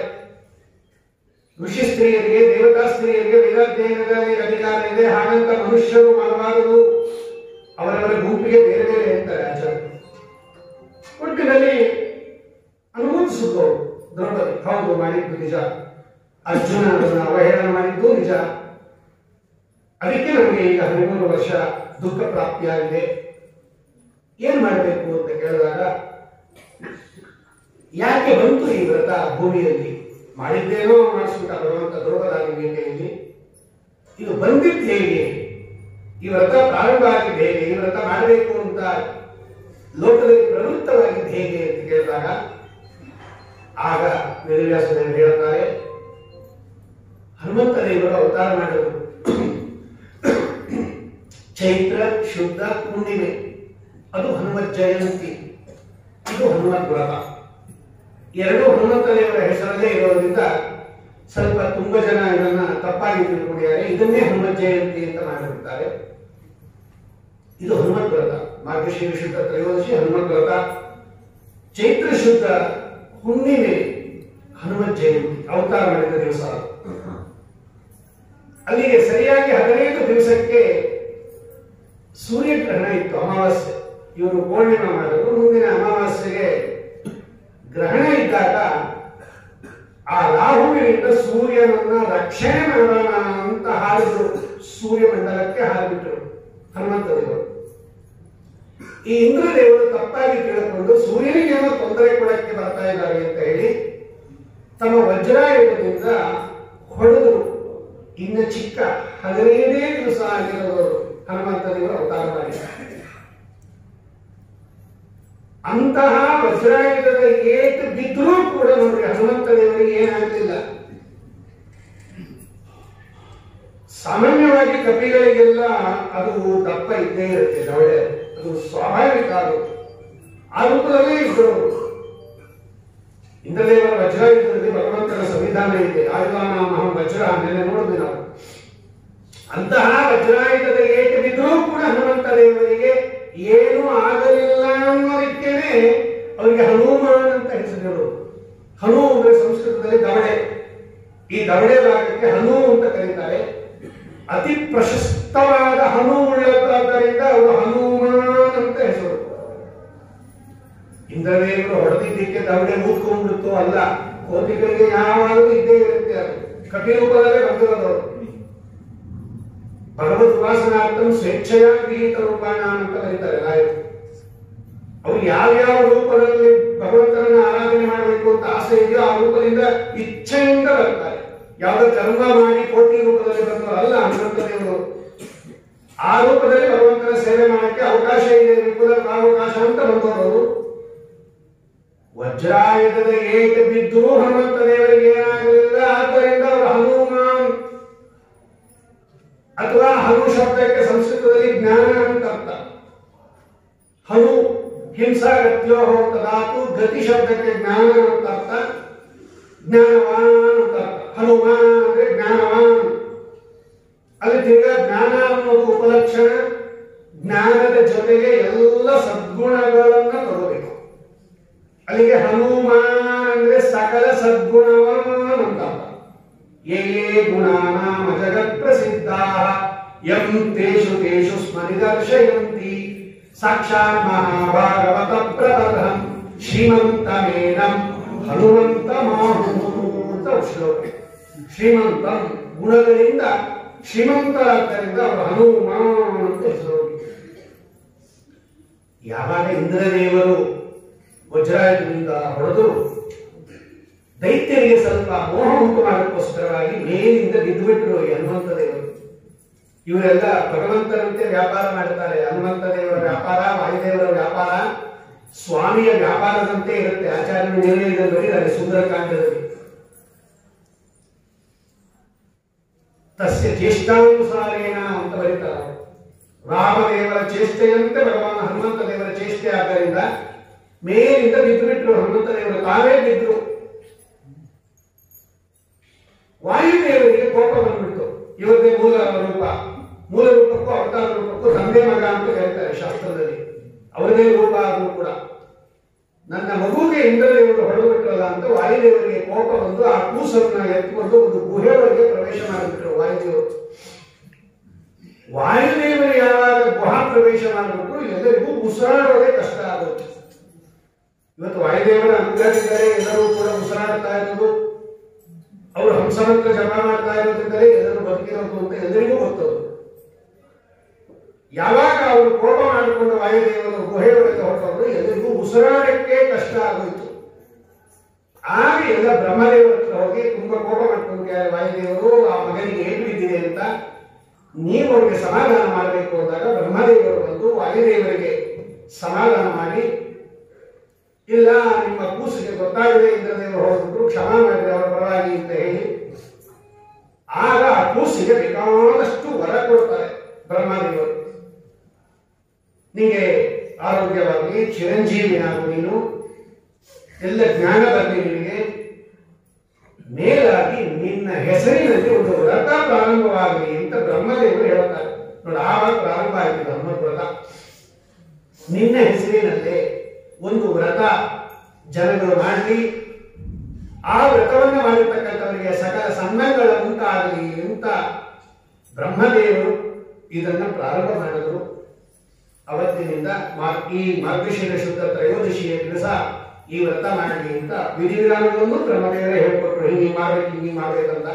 ಋಷಿ ಸ್ತ್ರೀಯರಿಗೆ ದೇವತಾ ಸ್ತ್ರೀಯರಿಗೆ ವೇದಾಧ್ಯಯನದಲ್ಲಿ ಅಧಿಕಾರ ಇದೆ. ಹಾಗಂತ ಮನುಷ್ಯರು ಮಾಡಬಾರದು, ಅವರವರ ಗುಂಪಿಗೆ ಬೇರೆ ಬೇರೆ ಅಂತಾರೆ ಆಚಾರ್ಯ. ಒಟ್ಟಿನಲ್ಲಿ ಅನುಮೋದಿಸುವುದು ದ್ರೌಪದಿ. ಹೌದು ಮಾಡಿದ್ದು ನಿಜ, ಅರ್ಜುನ ಅದನ್ನು ಅವಹೇಳನ ಮಾಡಿದ್ದು ನಿಜ. ಅದಕ್ಕೆ ನಮಗೆ ಈಗ 13 ವರ್ಷ ದುಃಖ ಪ್ರಾಪ್ತಿಯಾಗಿದೆ. ಏನ್ ಮಾಡಬೇಕು ಅಂತ ಕೇಳಿದಾಗ, ಯಾಕೆ ಬಂತು ಈ ವ್ರತ ಭೂಮಿಯಲ್ಲಿ ಮಾಡಿದ್ದೇನೋ ಮಾಡಿಸ್ಬಿಟ್ಟ ಭಗವಂತ ದ್ರೌಪದಿ ಕೈಯಲ್ಲಿ. ಇದು ಬಂದಿದ್ದು ಹೇಗೆ, ಈ ವ್ರತ ಪ್ರಾರಂಭ ಆಗಿದ್ದು ಹೇಗೆ, ಈ ವ್ರತ ಮಾಡಬೇಕು ಅಂತ ಲೋಕದಲ್ಲಿ ಪ್ರವೃತ್ತವಾಗಿದ್ದು ಹೇಗೆ ಅಂತ ಕೇಳಿದಾಗ ಆಗ ವೇದವ್ಯಾಸದೇವರು ಹೇಳ್ತಾರೆ, ಹನುಮಂತ ದೇವರು ಅವತಾರ ಮಾಡಿದರು ಚೈತ್ರ ಶುದ್ಧ ಹುಣ್ಣಿಮೆ, ಅದು ಹನುಮತ್ ಜಯಂತಿ, ಇದು ಹನುಮತ್ ವ್ರತ. ಎರಡು ಹನುಮಂತ ದೇವರ ಹೆಸರಲ್ಲೇ ಇರೋದ್ರಿಂದ ಸ್ವಲ್ಪ ತುಂಬಾ ಜನ ಇದನ್ನ ತಪ್ಪಾಗಿ ತಿಳ್ಕೊಂಡಿದ್ದಾರೆ. ಇದನ್ನೇ ಹನುಮತ್ ಜಯಂತಿ ಅಂತ ಮಾಡಿರುತ್ತಾರೆ. ಇದು ಹನುಮತ್ ವ್ರತ, ಮಾರ್ಗಶೀರ್ಷ ಶುದ್ಧ ತ್ರಯೋದಶಿ ಹನುಮತ್ ವ್ರತ, ಚೈತ್ರ ಶುದ್ಧ ಹುಣ್ಣಿಮೆ ಹನುಮತ್ ಜಯಂತಿ, ಅವತಾರ ಮಾಡಿದ ದಿವಸ. ಅಲ್ಲಿಗೆ ಸರಿಯಾಗಿ 15 ದಿವಸಕ್ಕೆ ಸೂರ್ಯಗ್ರಹಣ ಇತ್ತು, ಅಮಾವಾಸ್ಯೆ. ಇವರು ಪೂರ್ಣಿಮಾ ಮಾಡಿದ್ರು. ಮುಂದಿನ ಅಮಾವಾಸ್ಯೆಗೆ ಗ್ರಹಣ ಇದ್ದಾಗ ಆ ರಾಹುವಿನಿಂದ ಸೂರ್ಯನನ್ನ ರಕ್ಷಣೆ ಮಾಡೋಣ ಅಂತ ಹಾರಿದ್ರು, ಸೂರ್ಯಮಂಡಲಕ್ಕೆ ಹಾರಿಬಿಟ್ರು ಹನುಮಂತ ದೇವರು. ಈ ಇಂದ್ರದೇವರು ತಪ್ಪಾಗಿ ತಿಳ್ಕೊಂಡು ಸೂರ್ಯನಿಗೆ ಏನೋ ತೊಂದರೆ ಕೊಡಕ್ಕೆ ಬರ್ತಾ ಇದ್ದಾರೆ ಅಂತ ಹೇಳಿ ತಮ್ಮ ವಜ್ರಾಯುಧದಿಂದ ಹೊಡೆದು ಇನ್ನು ಚಿಕ್ಕ 15 ದಿವಸ ಆಗಿರೋರು ಹನುಮಂತ ದೇವರು ಅವತಾರ ಮಾಡಿದ್ದಾರೆ. ಅಂತಹ ವಜ್ರಾಯುಧದ ಏಟು ಬಿದ್ದರೂ ಕೂಡ ನೋಡ್ರಿ ಹನುಮಂತ ದೇವರಿಗೆ ಏನಾಗಲಿಲ್ಲ. ಸಾಮಾನ್ಯವಾಗಿ ಕಪಿಗಳಿಗೆಲ್ಲ ಅದು ದಪ್ಪ ಇದ್ದೇ ಇರುತ್ತೆ, ದವಡೆ, ಅದು ಸ್ವಾಭಾವಿಕ. ಅದು ಆ ರೂಪದಲ್ಲೇ ಇದ್ದರು. ಇಂದ್ರದೇವರ ವಜ್ರಾಯುಧದಲ್ಲಿ ಭಗವಂತನ ಸಂವಿಧಾನ ಇದೆ, ಆಯುಧಾನಾಮಹಂ ವಜ್ರ ಅಂತೆಲ್ಲ ನೋಡಿದ್ವಿ ನಾವು. ಅಂತಹ ವಜ್ರಾಯುಧದ ಏಟು ಬಿದ್ದರೂ ಕೂಡ ಹನುಮಂತ ದೇವರಿಗೆ ಏನೂ ಆಗಲಿಲ್ಲ ಅನ್ನೋದಕ್ಕೇನೆ ಅವರಿಗೆ ಹನುಮಾನ್ ಅಂತ ಹೆಸರು. ಹನು ಅಂದ್ರೆ ಸಂಸ್ಕೃತದಲ್ಲಿ ದವಡೆ, ಈ ದವಡೆ ಭಾಗಕ್ಕೆ ಹನು ಅಂತ ಕರೀತಾರೆ. ಅತಿ ಪ್ರಶಸ್ತವಾದ ಹನು ಉಳ್ಳದ್ದರಿಂದ ಅವರು ಹನುಮಾನ್ ಅಂತ ಹೆಸರು. ಇಂದ್ರದೇವರು ಹೊಡೆದಿದ್ದಕ್ಕೆ ದವಡೆ ಊದ್ಕೊಂಡ್ಬಿಡ್ತು ಅಲ್ಲ, ಕೋತಿಗಳಿಗೆ ಯಾವಾಗಲೂ ಇದ್ದೇ ಇರುತ್ತೆ. ಅದು ಕಪಿರೂಪದಲ್ಲೇ ಬಂದಿರೋದವರು. ಭಗವದ್ ಉಪಾಸನಾರ್ಥಂ ಸ್ವೇಚ್ಛೆಯ ಗೃಹೀತ ರೂಪಾಣ ಅಂತ ಕರೀತಾರೆ ರಾಯರು. ಅವ್ರು ಯಾವ್ಯಾವ ರೂಪದಲ್ಲಿ ಭಗವಂತನನ್ನ ಆರಾಧನೆ ಮಾಡಬೇಕು ಅಂತ ಆಸೆ ಇದೆಯೋ ಆ ರೂಪದಿಂದ ಇಚ್ಛೆಯಿಂದ ಬರ್ತಾರೆ. ಯಾವುದೋ ಕರ್ಮ ಮಾಡಿ ಕೋಟಿ ರೂಪದಲ್ಲಿ ಬಂದವರಲ್ಲ ಹನುಮಂತ ದೇವರು. ಆ ರೂಪದಲ್ಲಿ ಭಗವಂತನ ಸೇವೆ ಮಾಡಕ್ಕೆ ಅವಕಾಶ ಇದೆ, ವಿಪುಲ ಅವಕಾಶ ಅಂತ ಬಂದವರು. ವಜ್ರಾಯುಧದ ಏಟು ಬಿದ್ದು ಹನುಮಂತ ದೇವರಿಗೆ ಏನಾಗಲಿಲ್ಲ. ಆದ್ದರಿಂದ ಅವರು ಹನುಮಾನ್ ಅಥವಾ ಹನು ಶಬ್ದಕ್ಕೆ ಸಂಸ್ಕೃತದಲ್ಲಿ ಜ್ಞಾನ ಅಂತ ಅರ್ಥ. ಹನು ಹಿಂಸಾಗತ್ಯೋ ತದಾತು, ಗತಿ ಶಬ್ದಕ್ಕೆ ಜ್ಞಾನ ಅಂತ ಅರ್ಥ, ಜ್ಞಾನವಾನ್ ಅಂತ ಅರ್ಥ. ಹನುಮಾನ್ ಅಂದ್ರೆ ಜ್ಞಾನವಾನ್. ಅಲ್ಲಿ ತಿರ್ಗಾ ಜ್ಞಾನ ಅನ್ನೋದು ಉಪಲಕ್ಷಣ. ಜ್ಞಾನದ ಜೊತೆಗೆ ಎಲ್ಲ ಸದ್ಗುಣಗಳನ್ನ ತಗೋಬೇಕು. ಅಲ್ಲಿಗೆ ಹನುಮಾನ್ ಅಂದ್ರೆ ಸಕಲ ಸದ್ಗುಣವಾನ್ ಅಂತ ಅರ್ಥ. ಯೇ ಗುಣಾನಾಮ ಜಗತ್ ಪ್ರಸಿದ್ಧಾಃ ಯಂ ತೇಷು ತೇಷು ಸ್ಮರಿದರ್ಶಯಂತಿ ಸಾಕ್ಷಾತ್ ಮಹಾಭಾಗವತ ಪ್ರಬಲಂ ಶ್ರೀಮಂತಮೇನಂ ಹನುಮಂತ ಮಾಹುತ ಶ್ಲೋಕ. ಶ್ರೀಮಂತಂ ಗುಣಗಳಿಂದ ಶ್ರೀಮಂತರಾದ್ದರಿಂದ ಅವರು ಹನುಮಾನ್ ಅಂತ ಹೆಸರು. ಯಾವಾಗ ಇಂದ್ರದೇವರು ವಜ್ರಾಯುಧದಿಂದ ಹೊಡೆದು ದೈತ್ಯರಿಗೆ ಸ್ವಲ್ಪ ಮೋಹ ಉಂಟು ಮಾಡೋಕ್ಕೋಸ್ಕರವಾಗಿ ಮೇಲಿಂದ ಬಿದ್ದುಬಿಟ್ರು ಈ ಹನುಮಂತ ದೇವರು. ಇವರೆಲ್ಲ ಭಗವಂತನಂತೆ ವ್ಯಾಪಾರ ಮಾಡ್ತಾರೆ. ಹನುಮಂತ ದೇವರ ವ್ಯಾಪಾರ, ವಾಯುದೇವರ ವ್ಯಾಪಾರ ಸ್ವಾಮಿಯ ವ್ಯಾಪಾರದಂತೆ ಇರುತ್ತೆ. ಆಚಾರ್ಯರು ನಿರ್ಣಯದಲ್ಲಿ ಬರೀತಾರೆ ಸುಂದರಕಾಂಡದಲ್ಲಿ. ತಸ್ಯ ಚೇಷ್ಟಾನುಸಾರೇಣ ಅಂತ ಬರೀತಾರೆ. ರಾಮದೇವರ ಚೇಷ್ಟೆಯಂತೆ ಭಗವಾನ್ ಹನುಮಂತ ದೇವರ ಚೇಷ್ಟೆ ಆದ್ದರಿಂದ ಮೇಲಿಂದ ಬಿದ್ದುಬಿಟ್ರು ಹನುಮಂತ ದೇವರು. ತಾವೇ ಬಿದ್ರು. ವಾಯುದೇವರಿಗೆ ಕೋಪ ಬಂದ್ಬಿಟ್ಟು. ಇವರದೇ ಮೂಲ ರೂಪ, ಮೂಲ ರೂಪಕ್ಕೂ ಅವತಾರ ರೂಪಕ್ಕೂ ತಂದೆ ಮಗ ಅಂತ ಹೇಳ್ತಾರೆ ಶಾಸ್ತ್ರದಲ್ಲಿ. ಅವರದೇ ರೂಪ ಆದರೂ ಕೂಡ ನನ್ನ ಮಗುಗೆ ಇಂದ್ರದೇವರು ಹೊಡೆದು ಬಿಟ್ರಲ್ಲ ಅಂತ ವಾಯುದೇವರಿಗೆ ಕೋಪ ಬಂದು ಆ ಕೂಸನ್ನ ಎತ್ಕೊಂಡು ಒಂದು ಗುಹೆ ಒಳಗೆ ಪ್ರವೇಶ ಮಾಡಿಬಿಟ್ರು ವಾಯುದೇವರು. ವಾಯುದೇವರು ಯಾವಾಗ ಗುಹಾ ಪ್ರವೇಶ ಮಾಡಿಬಿಟ್ರು ಎಲ್ಲರಿಗೂ ಉಸಿರಾಡೋದೇ ಕಷ್ಟ ಆಗುತ್ತೆ. ಇವತ್ತು ವಾಯುದೇವರ ಅನುಗ್ರಹದಿಂದಲೇ ಎಲ್ಲರೂ ಕೂಡ ಉಸಿರಾಡ್ತಾ ಇರೋದು, ಅವರು ಹಂಸಮಂತ್ರ ಜಪ ಮಾಡ್ತಾ ಇರೋದ್ರಿಂದಲೇ ಎಲ್ಲರೂ ಬದುಕಿರೋದು ಅಂತ ಎಲ್ಲರಿಗೂ ಗೊತ್ತದು. ಯಾವಾಗ ಅವರು ಕೋಪ ಮಾಡಿಕೊಂಡು ವಾಯುದೇವರು ಗುಹೆಯೊಳಗೆ ಹೊರಟವರು ಎಲ್ಲರಿಗೂ ಉಸಿರಾಡಕ್ಕೆ ಕಷ್ಟ ಆಗೋಯ್ತು. ಆಗ ಎಲ್ಲ ಬ್ರಹ್ಮದೇವರ ಹತ್ರ ಹೋಗಿ ತುಂಬಾ ಕೋಪ ಮಾಡ್ಕೊಂಡಿದ್ದಾರೆ ವಾಯುದೇವರು, ಆ ಮಗನಿಗೆ ಏನು ಬಿದ್ದಿದೆ ಅಂತ. ನೀವು ಅವರಿಗೆ ಸಮಾಧಾನ ಮಾಡಬೇಕು ಅಂದಾಗ ಬ್ರಹ್ಮದೇವರು ಬಂದು ವಾಯುದೇವರಿಗೆ ಸಮಾಧಾನ ಮಾಡಿ, ಇಲ್ಲ ನಿಮ್ಮ ಕೂಸಿಗೆ ಗೊತ್ತಾಗದೆ ಇಂದ್ರದೇವರು ಹೋದ್ರು, ಕ್ಷಮಾ ಮಾಡಿದ್ರೆ ಅವರ ಪರವಾಗಿ ಅಂತ ಹೇಳಿ ಆಗ ಆ ಕೂಸಿಗೆ ಬೇಕಾದಷ್ಟು ವರ ಕೊಡ್ತಾರೆ ಬ್ರಹ್ಮದೇವರು. ನಿಮಗೆ ಆರೋಗ್ಯವಾಗಿ ಚಿರಂಜೀವಿನಾಗು, ನೀನು ಎಲ್ಲ ಜ್ಞಾನ ಬರಲಿ ನಿನಗೆ, ಮೇಲಾಗಿ ನಿನ್ನ ಹೆಸರಿನಲ್ಲಿ ಒಂದು ವ್ರತ ಪ್ರಾರಂಭವಾಗಲಿ ಅಂತ ಬ್ರಹ್ಮದೇವರು ಹೇಳ್ತಾರೆ. ನೋಡಿ, ಆವಾಗ ಪ್ರಾರಂಭ ಆಯಿತು ಬ್ರಹ್ಮವ್ರತ. ನಿನ್ನ ಹೆಸರಿನಲ್ಲೇ ಒಂದು ವ್ರತ ಜನಗಳು ಮಾಡಲಿ, ಆ ವ್ರತವನ್ನು ಮಾಡಿರ್ತಕ್ಕಂಥವರಿಗೆ ಸಕಲ ಸನ್ಮಾನಗಳ ಉಂಟಾಗಲಿ ಅಂತ ಬ್ರಹ್ಮದೇವರು ಇದನ್ನ ಪ್ರಾರಂಭ ಮಾಡಿದರು. ಅವತ್ತಿನಿಂದ ಈ ಮಾರ್ಗಶಿರ ಶುದ್ಧ ತ್ರಯೋದಶಿಯ ದಿವಸ ಈ ವ್ರತ ಮಾಡಲಿ ಅಂತ ವಿಧಿವಿಧಾನಗಳನ್ನು ಬ್ರಹ್ಮದೇವರೇ ಹೇಳ್ಕೊಟ್ರು, ಹಿಂಗೆ ಮಾಡ್ಬೇಕಂತ.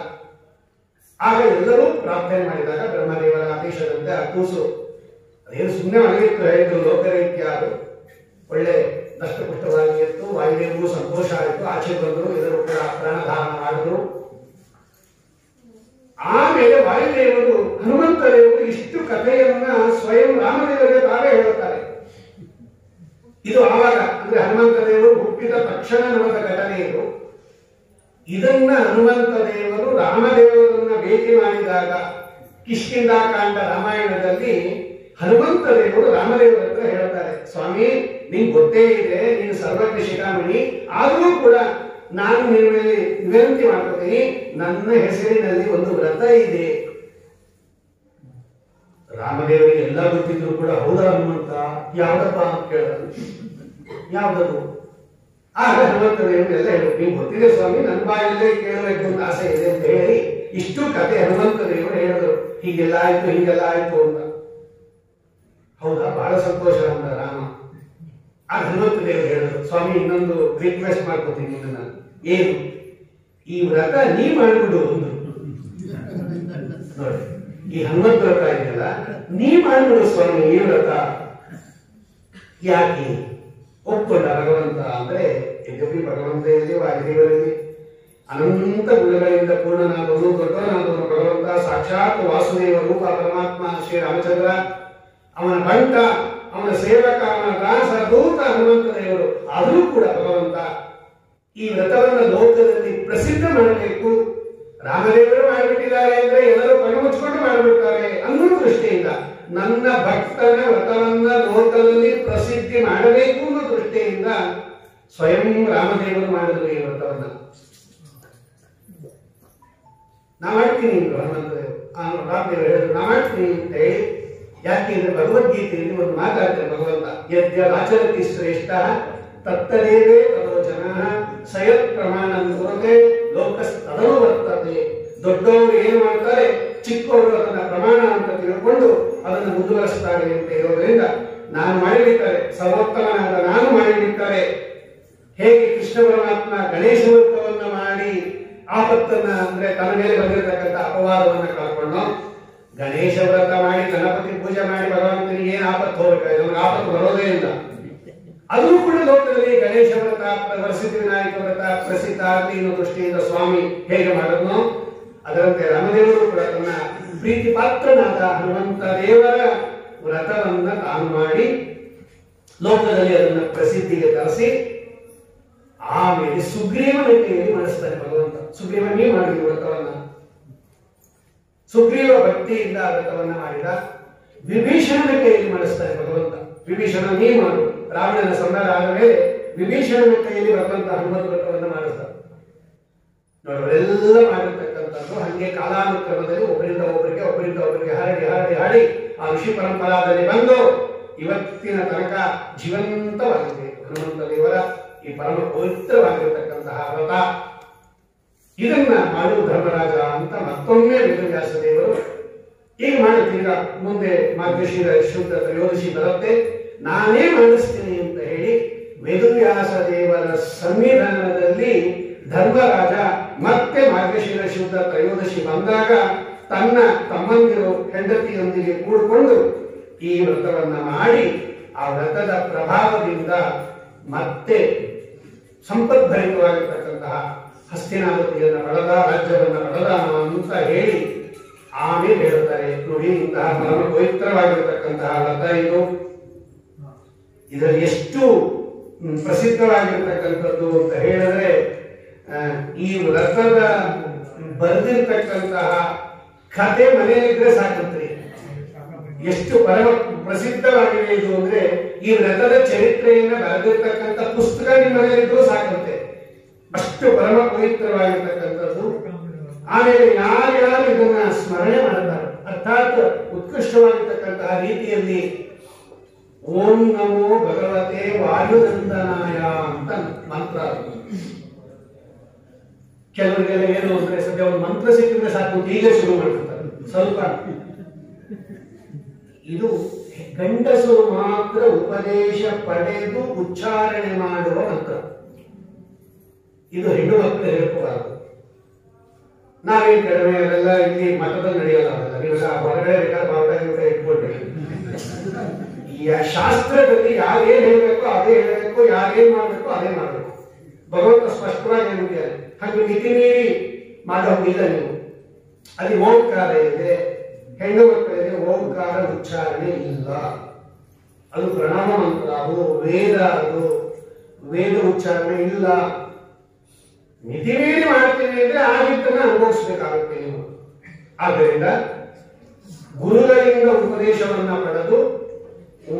ಆಗ ಎಲ್ಲರೂ ಪ್ರಾರ್ಥನೆ ಮಾಡಿದಾಗ ಬ್ರಹ್ಮದೇವರ ಆದೇಶದಂತೆ ಆ ಕೂಸು ಅದೇನು ಸುಮ್ಮನೆ ಮನೆಯಿತ್ತು, ಹೇಳಿದ್ರು ಲೋಕರೀತ್ಯ, ಅದು ಒಳ್ಳೆ ದಷ್ಟಪುಷ್ಟವಾಗಿ ಇತ್ತು. ವಾಯುದೇವರಿಗೂ ಸಂತೋಷ ಆಯಿತು, ಆಚೆ ಬಂದರು, ಎಲ್ಲರೂ ಕೂಡ ಪ್ರಾಣಧಾರಣ ಮಾಡಿದ್ರು. ಆಮೇಲೆ ವಾಯುದೇವರು ಹನುಮಂತ ದೇವರು ಇಷ್ಟು ಕಥೆಯನ್ನ ಸ್ವಯಂ ರಾಮದೇವರಿಗೆ ತಾವೇ ಹೇಳುತ್ತಾರೆ. ಇದು ಆವಾಗ ಅಂದ್ರೆ ಹನುಮಂತ ದೇವರು ಹುಟ್ಟಿದ ತಕ್ಷಣ ನಡೆದ ಘಟನೆ ಇದು. ಇದನ್ನ ಹನುಮಂತ ದೇವರು ರಾಮದೇವರನ್ನ ಭೇಟಿ ಮಾಡಿದಾಗ ಕಿಷ್ಕಿಂಧಾಕಾಂಡ ರಾಮಾಯಣದಲ್ಲಿ ಹನುಮಂತ ದೇವರು ರಾಮದೇವರ ಹತ್ರ ಹೇಳ್ತಾರೆ, ಸ್ವಾಮಿ ನಿಂಗೆ ಗೊತ್ತೇ ಇದೆ, ನೀನು ಸರ್ವಜ್ಞ ಶಿಖಾಮಣಿ, ಆದರೂ ಕೂಡ ನಾನು ನಿಮ್ಮ ಮೇಲೆ ವಿನಂತಿ ಮಾಡ್ಕೊತೀನಿ, ನನ್ನ ಹೆಸರಿನಲ್ಲಿ ಒಂದು ವ್ರತ ಇದೆ. ರಾಮದೇವರಿಗೆ ಎಲ್ಲ ಗೊತ್ತಿದ್ರು ಕೂಡ, ಹೌದಾ ಹನುಮಂತ, ಯಾವ್ದಪ್ಪ ಅಂತ ಕೇಳಿದ್ರು. ಯಾವ್ದದು? ಆಗ ಹನುಮಂತ ದೇವರು ಎಲ್ಲ ಹೇಳಿದ್ರು, ನಿಮ್ಗೆ ಗೊತ್ತಿದೆ ಸ್ವಾಮಿ, ನನ್ನ ಬಾಯಲ್ಲೇ ಕೇಳಬೇಕು ಅಂತ ಆಸೆ ಇದೆ ಅಂತ ಹೇಳಿ ಇಷ್ಟು ಕತೆ ಹನುಮಂತ ದೇವರು ಹೇಳಿದ್ರು. ಹೀಗೆಲ್ಲ ಆಯ್ತು, ಹೀಗೆಲ್ಲ ಆಯ್ತು ಅಂತ. ಹೌದಾ, ಬಹಳ ಸಂತೋಷ ಅಂದ ರಾಮ. ಆ ಹನುಮಂತ ದೇವರು ಹೇಳಿದ್ರು, ಸ್ವಾಮಿ ಇನ್ನೊಂದು ರಿಕ್ವೆಸ್ಟ್ ಮಾಡ್ಕೋತೀನಿ ನಾನು. ಏನು? ಈ ವ್ರತ ನೀ ಮಾಡ್ಬಿಡು ಒಂದು. ನೋಡಿ, ಈ ಹನುಮಂತ ವ್ರತ ಇದೆಯಲ್ಲ, ನೀ ಮಾಡ್ಬಿಡು ಸ್ವಾಮಿ ಈ ವ್ರತ. ಯಾಕೆ ಒಪ್ಕೊಂಡ ಭಗವಂತ ಅಂದ್ರೆ, ಯದ್ಯಪಿ ಭಗವಂತೆಯಲ್ಲಿ ವಾಯುದೇವರಲ್ಲಿ ಅನಂತ ಗುಣಗಳಿಂದ ಪೂರ್ಣನಾದವನು, ದೊಡ್ಡವನಾದವನು ಭಗವಂತ, ಸಾಕ್ಷಾತ್ ವಾಸುದೇವ ರೂಪ ಪರಮಾತ್ಮ ಶ್ರೀರಾಮಚಂದ್ರ, ಅವನ ಬಂಟ, ಅವನ ಸೇವಕ, ಅವನ ದಾಸ ದೂತ ಹನುಮಂತ ದೇವರು. ಆದರೂ ಕೂಡ ಭಗವಂತ ಈ ವ್ರತವನ್ನು ಲೋಕದಲ್ಲಿ ಪ್ರಸಿದ್ಧ ಮಾಡಬೇಕು. ರಾಮದೇವರು ಮಾಡಿಬಿಟ್ಟಿದ್ದಾರೆ ಅಂದ್ರೆ ಎಲ್ಲರೂ ಕಣ್ಣು ಮಾಡಿಬಿಡ್ತಾರೆ ಅನ್ನೋ ದೃಷ್ಟಿಯಿಂದ ನನ್ನ ಭಕ್ತನ ವ್ರತವನ್ನ ಲೋಕದಲ್ಲಿ ಪ್ರಸಿದ್ಧಿ ಮಾಡಬೇಕು ಅನ್ನೋ ದೃಷ್ಟಿಯಿಂದ ಸ್ವಯಂ ರಾಮದೇವರು ಮಾಡಿದ್ರು ಈ ವ್ರತವನ್ನ. ನಾ ಮಾಡ್ತೀನಿ ಹನುಮಂತದೇವರು, ರಾಮದೇವರು ಹೇಳಿದ್ರು ನಾ ಮಾಡ್ತೀನಿ ಅಂತ ಹೇಳಿ. ಯಾಕೆಂದ್ರೆ ಭಗವದ್ಗೀತೆಯಲ್ಲಿ ಒಂದು ಮಾತಾಡ್ತಾರೆ ಭಗವಂತ, ಯದ್ಯದಾಚರತಿ ಶ್ರೇಷ್ಠ ತತ್ತದೇವೇ ತದೋಚನ ಸಯತ್ ಪ್ರಮಾಣಂ ಕುರುತೆ ಲೋಕಸ್ತದನು ವರ್ತತೆ. ದೊಡ್ಡವರು ಏನು ಮಾಡ್ತಾರೆ, ಚಿಕ್ಕವರು ಅದನ್ನ ಪ್ರಮಾಣ ಅಂತ ತಿಳ್ಕೊಂಡು ಅದನ್ನು ಮುಂದುವರಿಸ್ತಾರೆ ಅಂತ ಇರೋದ್ರಿಂದ ನಾನು ಮಾಡಿಬಿಟ್ಟಾರೆ, ಸರ್ವೋತ್ತಮನಾದ ನಾನು ಮಾಡಿಬಿಟ್ಟಾರೆ. ಹೇಗೆ ಕೃಷ್ಣ ಪರಮಾತ್ಮ ಗಣೇಶ ವ್ರತವನ್ನ ಮಾಡಿ ಆಪತ್ತನ್ನ ಅಂದ್ರೆ ತನ್ನ ಮೇಲೆ ಬಂದಿರತಕ್ಕಂಥ ಅಪವಾದವನ್ನ ಕಳ್ಕೊಂಡು, ಗಣೇಶ ವ್ರತ ಮಾಡಿ ಗಣಪತಿ ಪೂಜೆ ಮಾಡಿ ಭಗವಂತನಿಗೆ ಏನ್ ಆಪತ್ತು ಹೋಗ್ಬೇಕಾದ್ರೆ ನಮ್ಗೆ ಆಪತ್ತು ಬರೋದೇ ಇಲ್ಲ. ಅದು ಕೂಡ ಲೋಕದಲ್ಲಿ ಗಣೇಶ ವ್ರತ, ವರಸಿದ್ಧಿ ವಿನಾಯಕ ವ್ರತ ಪ್ರಸಿದ್ಧ ಆಗಲಿ ಅನ್ನೋ ದೃಷ್ಟಿಯಿಂದ ಸ್ವಾಮಿ ಹೇಗೆ ಮಾಡಿದ್ನೋ ಅದರಂತೆ ರಾಮದೇವರು ಕೂಡ ತನ್ನ ಪ್ರೀತಿ ಪಾತ್ರನಾದ ಹನುಮಂತ ದೇವರ ವ್ರತವನ್ನ ತಾನು ಮಾಡಿ ಲೋಕದಲ್ಲಿ ಅದನ್ನ ಪ್ರಸಿದ್ಧಿಗೆ ತರಿಸಿ ಆಮೇಲೆ ಸುಗ್ರೀವನ ಕೈಯಲ್ಲಿ ಮಾಡಿಸ್ತಾನೆ ಭಗವಂತ. ಸುಗ್ರೀವನೇ ಮಾಡಿದ ವ್ರತವನ್ನ, ಸುಗ್ರೀವ ಭಕ್ತಿಯಿಂದ ವ್ರತವನ್ನ ಮಾಡಿದ. ವಿಭೀಷಣನ ಕೈಯಲ್ಲಿ ಮಾಡಿಸ್ತಾನೆ ಭಗವಂತ. ವಿಭೀಷಣ ನೀ ಮಾಡು, ರಾವಣನ ಸಂಹಾರ ಆದ ಮೇಲೆ ವಿಭೀಷಣನ ಕೈಯಲ್ಲಿ ಭಗವಂತ ಹನುಮಂತ ವ್ರತವನ್ನ ಮಾಡಿಸ್ತಾರೆ. ನೋಡೋರೆಲ್ಲ ಮಾಡಿರ್ತಕ್ಕಂಥದ್ದು ಹಂಗೆ ಕಾಲಾನುಕ್ರಮದಲ್ಲಿ ಒಬ್ಬರಿಂದ ಒಬ್ಬರಿಗೆ ಹರಡಿ ಆ ಋಷಿ ಪರಂಪರಾದಲ್ಲಿ ಬಂದು ಇವತ್ತಿನ ತನಕ ಜೀವಂತವಾಗಿದೆ ಹನುಮಂತ ದೇವರ ಈ ಪರಮ ಪವಿತ್ರವಾಗಿರ್ತಕ್ಕಂತಹ ವ್ರತ. ಇದನ್ನ ಮಾಡು ಧರ್ಮರಾಜ ಅಂತ ಮತ್ತೊಮ್ಮೆ ವೇದವ್ಯಾಸ ದೇವರು ಈಗ ಮಾಡುತ್ತೀಗ ಮುಂದೆ ಮಾರ್ಗಶಿರ ಶುದ್ಧ ತ್ರಯೋದಶಿ ಬರುತ್ತೆ, ನಾನೇ ಮಾಡಿಸ್ತೀನಿ ಅಂತ ಹೇಳಿ ವೇದವ್ಯಾಸ ದೇವರ ಸಂವಿಧಾನದಲ್ಲಿ ಧರ್ಮರಾಜ ಮತ್ತೆ ಮಾರ್ಗಶಿರ ಶುದ್ಧ ತ್ರಯೋದಶಿ ಬಂದಾಗ ತನ್ನ ತಮ್ಮಂದಿರು ಹೆಂಡತಿಯೊಂದಿಗೆ ಕೂಡಿಕೊಂಡು ಈ ವ್ರತವನ್ನ ಮಾಡಿ ಆ ವ್ರತದ ಪ್ರಭಾವದಿಂದ ಮತ್ತೆ ಸಂಪದ್ಭರಿತವಾಗಿರ್ತಕ್ಕಂತಹ ಹಸ್ತಿನಾವತಿಯನ್ನ ಪಡೆದ, ರಾಜ್ಯವನ್ನ ಪಡೆದ ಅಂತ ಹೇಳಿ ಆಮೇಲೆ ಹೇಳ್ತಾರೆ ನೋಡಿ, ಇಂತಹ ಪರಮ ಪವಿತ್ರವಾಗಿರತಕ್ಕಂತಹ ವ್ರತ ಇದು. ಇದರಲ್ಲಿ ಎಷ್ಟು ಪ್ರಸಿದ್ಧವಾಗಿರ್ತಕ್ಕಂಥದ್ದು ಅಂತ ಹೇಳಿದ್ರೆ, ಈ ವ್ರತದ ಬರೆದಿರ್ತಕ್ಕಂತಹ ಕಥೆ ಮನೆಯಲ್ಲಿದ್ರೆ ಸಾಕಂತ್ರಿ. ಎಷ್ಟು ಪರಮ ಪ್ರಸಿದ್ಧವಾಗಿದೆ ಇದು ಅಂದ್ರೆ, ಈ ವ್ರತದ ಚರಿತ್ರೆಯನ್ನ ಬರೆದಿರ್ತಕ್ಕಂಥ ಪುಸ್ತಕ ನಿಮ್ಮ ಮನೆಯಲ್ಲಿದ್ರು ಸಾಕಂತೆ, ಅಷ್ಟು ಪರಮ ಪವಿತ್ರವಾಗಿರ್ತಕ್ಕಂಥದ್ದು. ಆಮೇಲೆ ಯಾರ್ಯಾರು ಇದನ್ನ ಸ್ಮರಣೆ ಮಾಡ್ತಾರೆ, ಅರ್ಥಾತ್ ಉತ್ಕೃಷ್ಟವಾಗಿರ್ತಕ್ಕಂತಹ ರೀತಿಯಲ್ಲಿ ಓಂ ನಮೋ ಭಗವತೆ ವಾಯುನಂದನಾಯ ಅಂತ ಮಂತ್ರ. ಕೆಲವರಿಗೆಲ್ಲ ಏನು ಅಂದ್ರೆ ಸದ್ಯ ಒಂದು ಮಂತ್ರ ಸಿಕ್ಕಿದ್ರೆ ಸಾಕು ಈಗ ಶುರು ಮಾಡ್ತಾರೆ ಸ್ವಲ್ಪ. ಇದು ಗಂಡಸರು ಮಾತ್ರ ಉಪದೇಶ ಪಡೆದು ಉಚ್ಚಾರಣೆ ಮಾಡುವ ಮಂತ್ರ. ಇದು ಹೆಣ್ಣು ಮಕ್ಕಳು ಹೇಳ್ಕೋಬಾರದು. ನಾವೇನ್ ಕಡಿಮೆ ಅದೆಲ್ಲ ಇಲ್ಲಿ ಮಠದಲ್ಲಿ ನಡೆಯೋಲ್ಲ. ನೀವೆಲ್ಲ ಹೊರಗಡೆ ಬೇಕಾದ್ರೆ ಬಾವುಟ ಇಟ್ಕೊಳ್ರಿ. ಶಾಸ್ತ್ರದಲ್ಲಿ ಯಾರೇನ್ ಹೇಳ್ಬೇಕು ಅದೇ ಹೇಳಬೇಕು, ಯಾರೇನ್ ಮಾಡ್ಬೇಕು ಅದೇ ಮಾಡ್ಬೇಕು. ಭಗವಂತ ಸ್ಪಷ್ಟವಾಗಿ ಹೇಳಿದ್ದಾರೆ. ಹಾಗೆ ಮಿತಿ ಮೀರಿ ಮಾಡೋದಿಲ್ಲ ನೀವು. ಅಲ್ಲಿ ಓಂಕಾರ ಇದೆ, ಹೆಣ್ಣು ಮಕ್ಕಳಿಗೆ ಓಂಕಾರ ಉಚ್ಚಾರಣೆ ಇಲ್ಲ. ಅದು ಪ್ರಣವ ಮಂತ್ರ, ಅದು ವೇದ, ಅದು ವೇದ ಉಚ್ಚಾರಣೆ ಇಲ್ಲ. ಮಿತಿ ಮೀರಿ ಮಾಡ್ತೀನಿ ಅಂದ್ರೆ ಆ ರೀತಿಯನ್ನ ಅನುಭವಿಸ್ಬೇಕಾಗುತ್ತೆ ನೀವು. ಆದ್ದರಿಂದ ಗುರುಗಳಿಂದ ಉಪದೇಶವನ್ನ ಪಡೆದು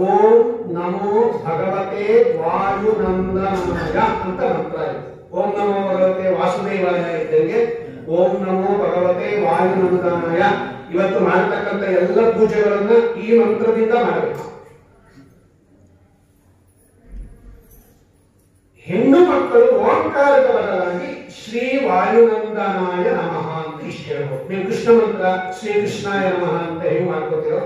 ಓಂ ನಮೋ ಭಗವತೆ ವಾಯುನಂದನಾಯ ಅಂತ ಮಂತ್ರ ಇದೆ. ಓಂ ನಮೋ ಭಗವತೆ ವಾಸುದೇವಾಯ ಇದ್ದಂಗೆ ಓಂ ನಮೋ ಭಗವತೆ ವಾಯುನಂದನಾಯ. ಇವತ್ತು ಮಾಡತಕ್ಕಂಥ ಎಲ್ಲ ಪೂಜೆಗಳನ್ನ ಈ ಮಂತ್ರದಿಂದ ಮಾಡಬೇಕು. ಹೆಣ್ಣು ಮಕ್ಕಳು ಓಂಕಾರದ ಬದಲಾಗಿ ಶ್ರೀ ವಾಯುನಂದನಾಯ ನಮಃ ಅಂತ ಇಷ್ಟ ಹೇಳ್ಬೋದು. ನೀವು ಕೃಷ್ಣ ಮಂತ್ರ ಶ್ರೀ ಕೃಷ್ಣಾಯ ನಮಃ ಅಂತ ಹೆಂಗ್ ಮಾಡ್ಕೋತೀರೋ,